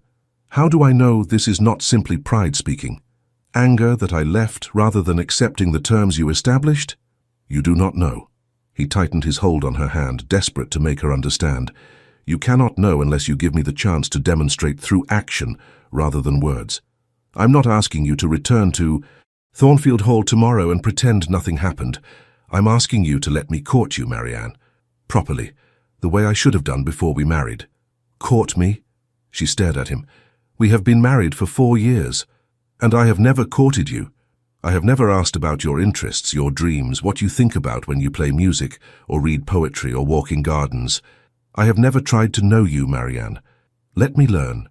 How do I know this is not simply pride speaking? Anger that I left rather than accepting the terms you established? You do not know. He tightened his hold on her hand, desperate to make her understand. You cannot know unless you give me the chance to demonstrate through action rather than words. I'm not asking you to return to Thornfield Hall tomorrow and pretend nothing happened. I'm asking you to let me court you, Marianne. Properly, the way I should have done before we married. Court me? She stared at him. We have been married for 4 years, and I have never courted you. I have never asked about your interests, your dreams, what you think about when you play music, or read poetry, or walk in gardens. I have never tried to know you, Marianne. Let me learn.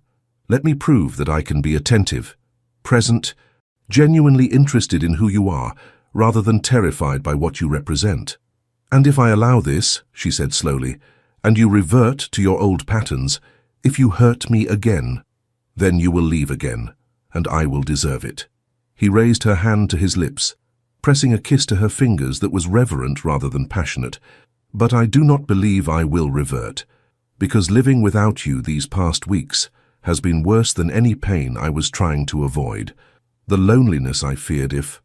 Let me prove that I can be attentive, present, genuinely interested in who you are, rather than terrified by what you represent. And if I allow this, she said slowly, and you revert to your old patterns, if you hurt me again, then you will leave again, and I will deserve it. He raised her hand to his lips, pressing a kiss to her fingers that was reverent rather than passionate. But I do not believe I will revert, because living without you these past weeks has been worse than any pain I was trying to avoid. The loneliness I feared if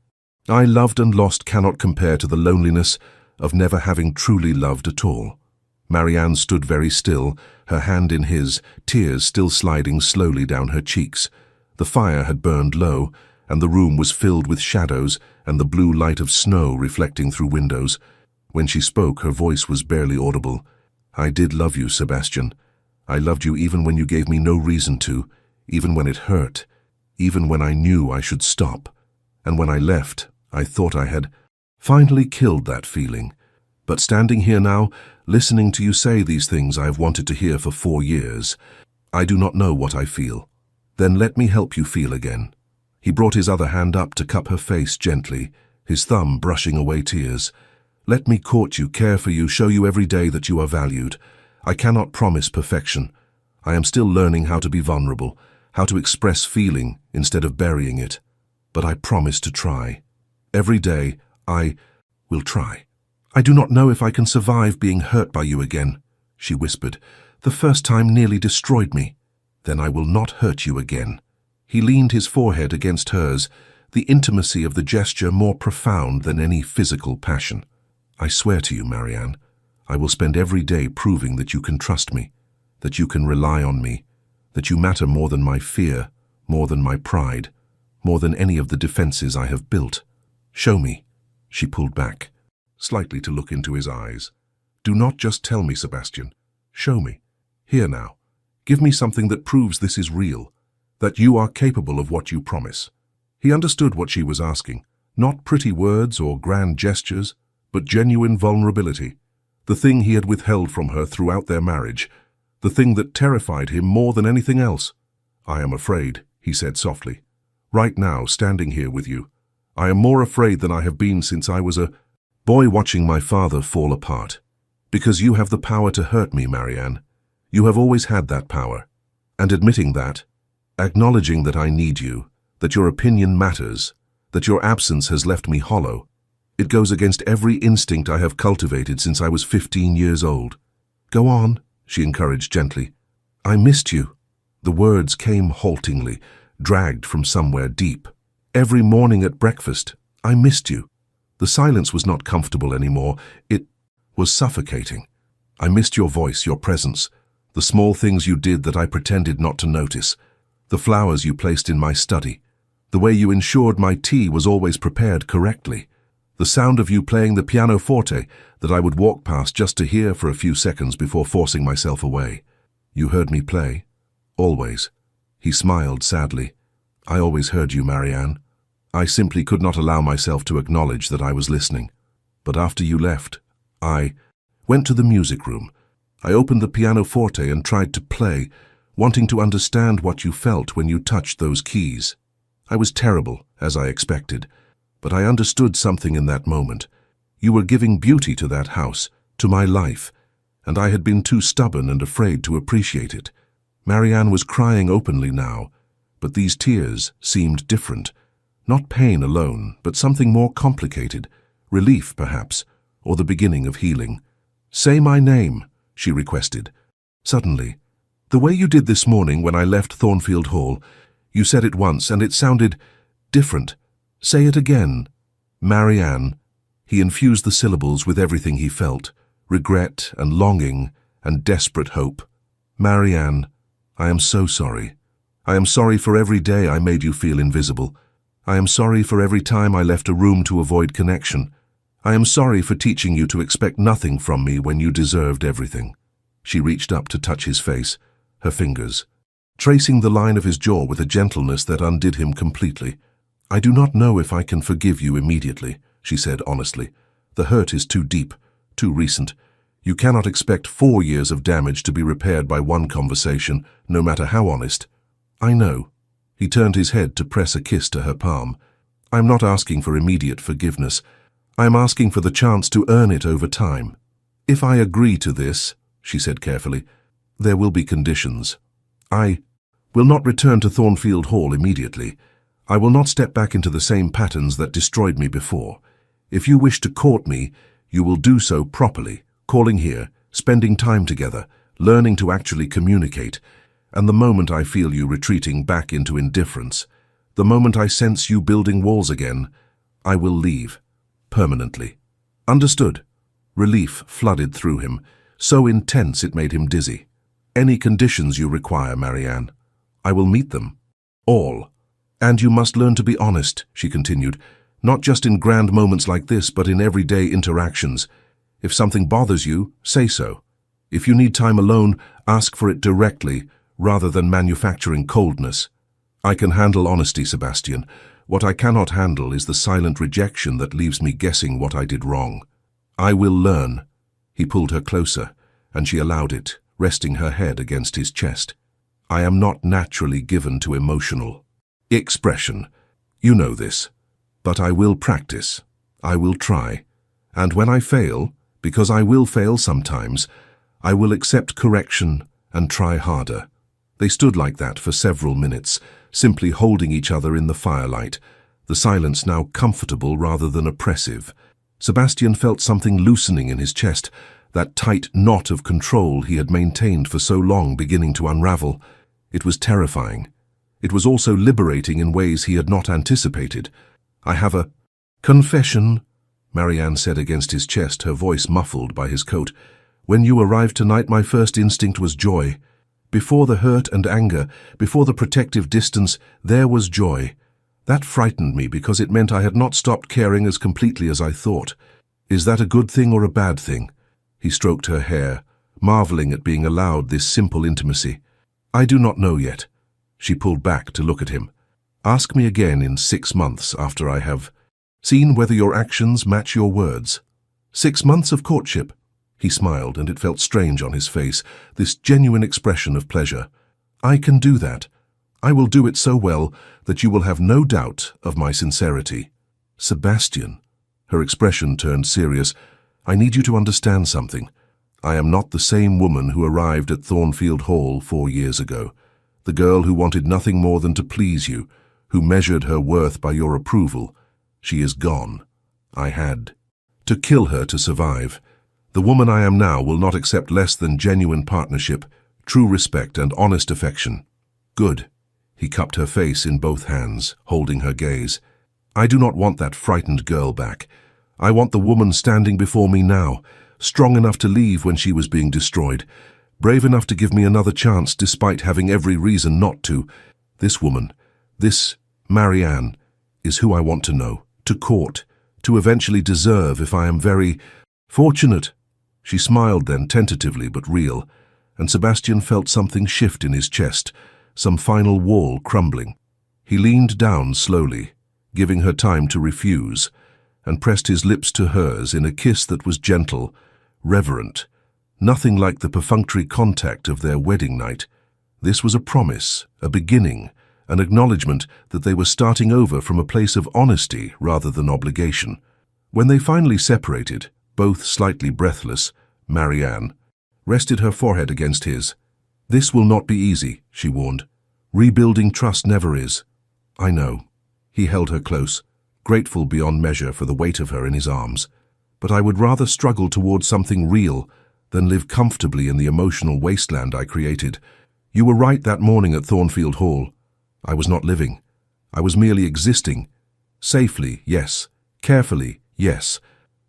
I loved and lost cannot compare to the loneliness of never having truly loved at all. Marianne stood very still, her hand in his, tears still sliding slowly down her cheeks. The fire had burned low, and the room was filled with shadows and the blue light of snow reflecting through windows. When she spoke, her voice was barely audible. I did love you, Sebastian. I loved you even when you gave me no reason to, even when it hurt, even when I knew I should stop. And when I left, I thought I had finally killed that feeling. But standing here now, listening to you say these things I have wanted to hear for 4 years, I do not know what I feel. Then let me help you feel again. He brought his other hand up to cup her face gently, his thumb brushing away tears. Let me court you, care for you, show you every day that you are valued. I cannot promise perfection. I am still learning how to be vulnerable, how to express feeling instead of burying it. But I promise to try. Every day, I will try. I do not know if I can survive being hurt by you again, she whispered. The first time nearly destroyed me. Then I will not hurt you again. He leaned his forehead against hers, the intimacy of the gesture more profound than any physical passion. I swear to you, Marianne, I will spend every day proving that you can trust me, that you can rely on me, that you matter more than my fear, more than my pride, more than any of the defenses I have built. Show me. She pulled back, slightly to look into his eyes. Do not just tell me, Sebastian. Show me. Here now. Give me something that proves this is real, that you are capable of what you promise. He understood what she was asking, not pretty words or grand gestures, but genuine vulnerability, the thing he had withheld from her throughout their marriage, the thing that terrified him more than anything else. I am afraid, he said softly. Right now, standing here with you, I am more afraid than I have been since I was a boy watching my father fall apart. Because you have the power to hurt me, Marianne. You have always had that power. And admitting that, acknowledging that I need you, that your opinion matters, that your absence has left me hollow, it goes against every instinct I have cultivated since I was 15 years old. Go on, she encouraged gently. I missed you. The words came haltingly, dragged from somewhere deep. Every morning at breakfast, I missed you. The silence was not comfortable anymore. It was suffocating. I missed your voice, your presence, the small things you did that I pretended not to notice, the flowers you placed in my study, the way you ensured my tea was always prepared correctly, The sound of you playing the pianoforte that I would walk past just to hear for a few seconds before forcing myself away. You heard me play? Always. He smiled sadly. I always heard you, Marianne. I simply could not allow myself to acknowledge that I was listening. But after you left, I went to the music room. I opened the pianoforte and tried to play, wanting to understand what you felt when you touched those keys. I was terrible, as I expected, but I understood something in that moment. You were giving beauty to that house, to my life, and I had been too stubborn and afraid to appreciate it. Marianne was crying openly now, but these tears seemed different. Not pain alone, but something more complicated. Relief, perhaps, or the beginning of healing. Say my name, she requested. Suddenly, the way you did this morning when I left Thornfield Hall, you said it once and it sounded different. Say it again. Marianne. He infused the syllables with everything he felt, regret and longing and desperate hope. Marianne, I am so sorry. I am sorry for every day I made you feel invisible. I am sorry for every time I left a room to avoid connection. I am sorry for teaching you to expect nothing from me when you deserved everything. She reached up to touch his face, her fingers, tracing the line of his jaw with a gentleness that undid him completely. I do not know if I can forgive you immediately, she said honestly. The hurt is too deep, too recent. You cannot expect 4 years of damage to be repaired by one conversation, no matter how honest. I know. He turned his head to press a kiss to her palm. I'm not asking for immediate forgiveness. I am asking for the chance to earn it over time. If I agree to this, she said carefully, there will be conditions. I will not return to Thornfield Hall immediately. I will not step back into the same patterns that destroyed me before. If you wish to court me, you will do so properly, calling here, spending time together, learning to actually communicate. And the moment I feel you retreating back into indifference, the moment I sense you building walls again, I will leave. Permanently. Understood. Relief flooded through him, so intense it made him dizzy. Any conditions you require, Marianne, I will meet them. All. And you must learn to be honest, she continued, not just in grand moments like this, but in everyday interactions. If something bothers you, say so. If you need time alone, ask for it directly, rather than manufacturing coldness. I can handle honesty, Sebastian. What I cannot handle is the silent rejection that leaves me guessing what I did wrong. I will learn. He pulled her closer, and she allowed it, resting her head against his chest. I am not naturally given to emotional expression. You know this. But I will practice. I will try. And when I fail, because I will fail sometimes, I will accept correction and try harder. They stood like that for several minutes, simply holding each other in the firelight, the silence now comfortable rather than oppressive. Sebastian felt something loosening in his chest, that tight knot of control he had maintained for so long beginning to unravel. It was terrifying. It was also liberating in ways he had not anticipated. I have a confession, Marianne said against his chest, her voice muffled by his coat. When you arrived tonight, my first instinct was joy. Before the hurt and anger, before the protective distance, there was joy. That frightened me because it meant I had not stopped caring as completely as I thought. Is that a good thing or a bad thing? He stroked her hair, marveling at being allowed this simple intimacy. I do not know yet. She pulled back to look at him. Ask me again in 6 months after I have seen whether your actions match your words. 6 months of courtship. He smiled, and it felt strange on his face, this genuine expression of pleasure. I can do that. I will do it so well that you will have no doubt of my sincerity. Sebastian. Her expression turned serious. I need you to understand something. I am not the same woman who arrived at Thornfield Hall 4 years ago. The girl who wanted nothing more than to please you, who measured her worth by your approval. She is gone. I had to kill her to survive. The woman I am now will not accept less than genuine partnership, true respect and honest affection. Good. He cupped her face in both hands, holding her gaze. I do not want that frightened girl back. I want the woman standing before me now, strong enough to leave when she was being destroyed, brave enough to give me another chance despite having every reason not to. This woman, this Marianne, is who I want to know, to court, to eventually deserve if I am very fortunate. She smiled then, tentatively but real, and Sebastian felt something shift in his chest, some final wall crumbling. He leaned down slowly, giving her time to refuse, and pressed his lips to hers in a kiss that was gentle, reverent, nothing like the perfunctory contact of their wedding night. This was a promise, a beginning, an acknowledgement that they were starting over from a place of honesty rather than obligation. When they finally separated, both slightly breathless, Marianne rested her forehead against his. "This will not be easy," she warned. "Rebuilding trust never is." "I know." He held her close, grateful beyond measure for the weight of her in his arms. "But I would rather struggle towards something real than live comfortably in the emotional wasteland I created. You were right that morning at Thornfield Hall. I was not living. I was merely existing. Safely, yes. Carefully, yes.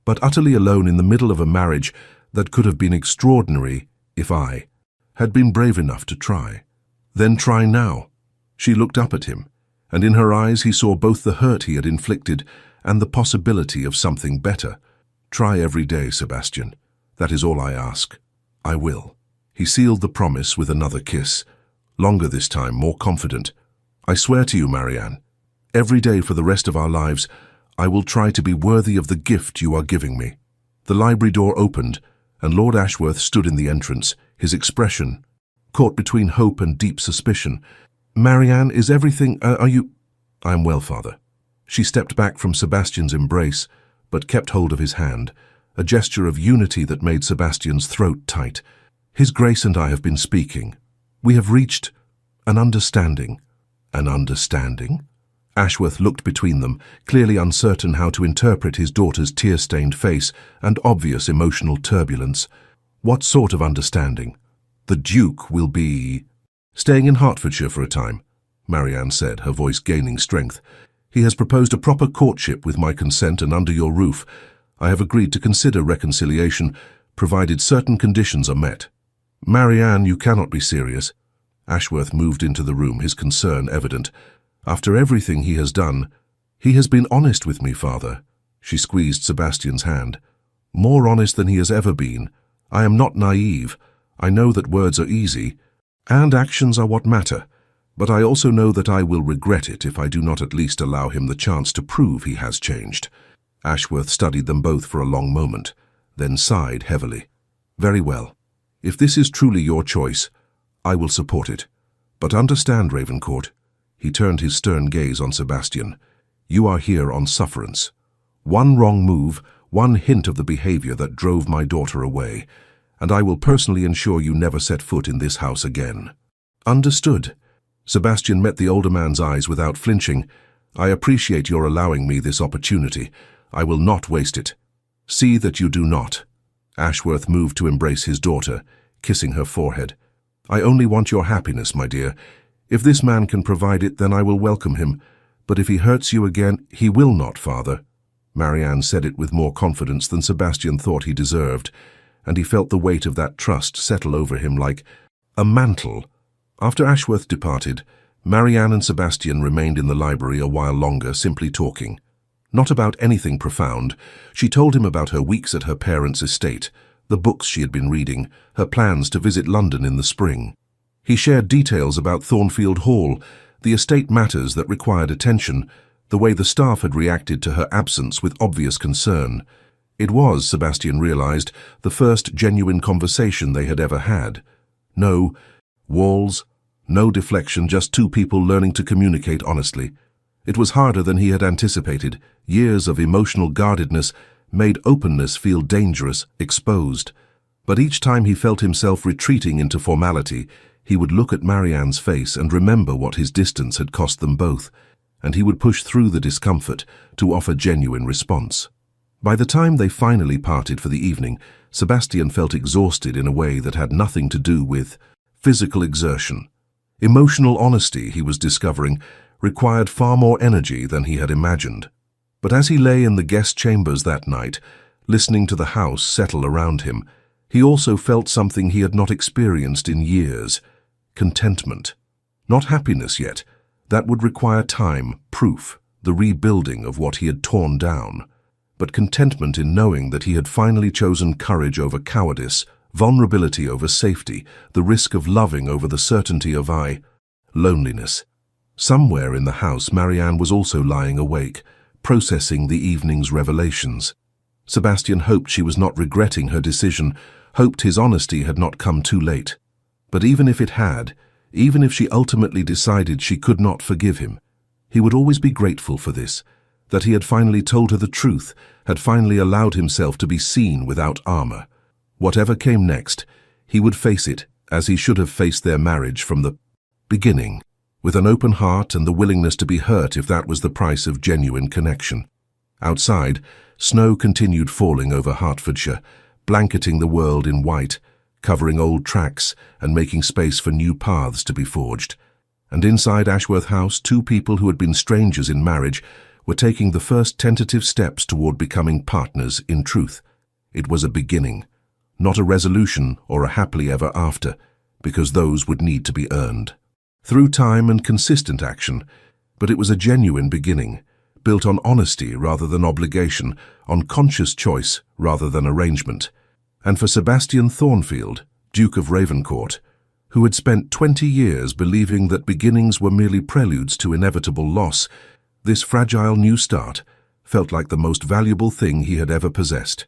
But utterly alone in the middle of a marriage that could have been extraordinary if I had been brave enough to try." "Then try now." She looked up at him, and in her eyes he saw both the hurt he had inflicted and the possibility of something better. "Try every day, Sebastian. That is all I ask. I will." He sealed the promise with another kiss, longer this time, more confident. "I swear to you, Marianne, every day for the rest of our lives, I will try to be worthy of the gift you are giving me." The library door opened, and Lord Ashworth stood in the entrance, his expression caught between hope and deep suspicion. "Marianne, is everything, are you—" "I am well, Father." She stepped back from Sebastian's embrace, but kept hold of his hand, a gesture of unity that made Sebastian's throat tight. "His Grace and I have been speaking. We have reached an understanding." "An understanding?" Ashworth looked between them, clearly uncertain how to interpret his daughter's tear-stained face and obvious emotional turbulence. "What sort of understanding?" "The Duke will be staying in Hertfordshire for a time," Marianne said, her voice gaining strength. "He has proposed a proper courtship with my consent and under your roof. I have agreed to consider reconciliation, provided certain conditions are met." "Marianne, you cannot be serious." Ashworth moved into the room, his concern evident. "After everything he has done, he has been honest with me, Father." She squeezed Sebastian's hand. "More honest than he has ever been. I am not naive. I know that words are easy, and actions are what matter. But I also know that I will regret it if I do not at least allow him the chance to prove he has changed." Ashworth studied them both for a long moment, then sighed heavily. "Very well. If this is truly your choice, I will support it. But understand, Ravencourt," he turned his stern gaze on Sebastian, "you are here on sufferance. One wrong move, one hint of the behavior that drove my daughter away, and I will personally ensure you never set foot in this house again." "Understood." Sebastian met the older man's eyes without flinching. "I appreciate your allowing me this opportunity. I will not waste it." "See that you do not." Ashworth moved to embrace his daughter, kissing her forehead. "I only want your happiness, my dear. If this man can provide it, then I will welcome him. But if he hurts you again, he will not, Father." Marianne said it with more confidence than Sebastian thought he deserved, and he felt the weight of that trust settle over him like a mantle. After Ashworth departed, Marianne and Sebastian remained in the library a while longer, simply talking. Not about anything profound. She told him about her weeks at her parents' estate, the books she had been reading, her plans to visit London in the spring. He shared details about Thornfield Hall, the estate matters that required attention, the way the staff had reacted to her absence with obvious concern. It was, Sebastian realized, the first genuine conversation they had ever had. No walls, no deflection, just two people learning to communicate honestly. It was harder than he had anticipated. Years of emotional guardedness made openness feel dangerous, exposed. But each time he felt himself retreating into formality, he would look at Marianne's face and remember what his distance had cost them both, and he would push through the discomfort to offer genuine response. By the time they finally parted for the evening, Sebastian felt exhausted in a way that had nothing to do with physical exertion. Emotional honesty, he was discovering, required far more energy than he had imagined. But as he lay in the guest chambers that night, listening to the house settle around him, he also felt something he had not experienced in years: contentment. Not happiness yet. That would require time, proof, the rebuilding of what he had torn down. but contentment in knowing that he had finally chosen courage over cowardice, vulnerability over safety, the risk of loving over the certainty of loneliness. Somewhere in the house, Marianne was also lying awake, processing the evening's revelations. Sebastian hoped she was not regretting her decision, hoped his honesty had not come too late. But even if it had, even if she ultimately decided she could not forgive him, he would always be grateful for this, that he had finally told her the truth, had finally allowed himself to be seen without armor. Whatever came next, he would face it as he should have faced their marriage from the beginning, with an open heart and the willingness to be hurt if that was the price of genuine connection. Outside, snow continued falling over Hertfordshire, blanketing the world in white, covering old tracks and making space for new paths to be forged. And inside Ashworth House, two people who had been strangers in marriage were taking the first tentative steps toward becoming partners in truth. It was a beginning, not a resolution or a happily ever after, because those would need to be earned through time and consistent action, but it was a genuine beginning, built on honesty rather than obligation, on conscious choice rather than arrangement. And for Sebastian Thornfield, Duke of Ravencourt, who had spent 20 years believing that beginnings were merely preludes to inevitable loss, this fragile new start felt like the most valuable thing he had ever possessed,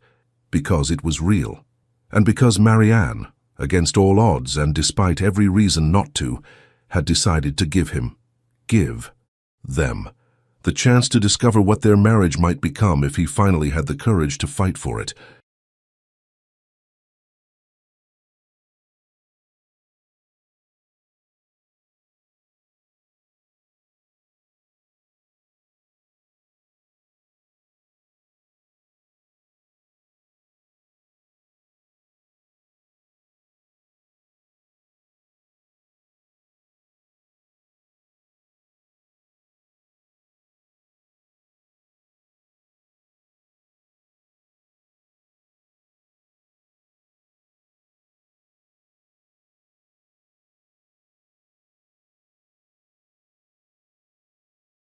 because it was real. And because Marianne, against all odds and despite every reason not to, had decided to give them, the chance to discover what their marriage might become if he finally had the courage to fight for it.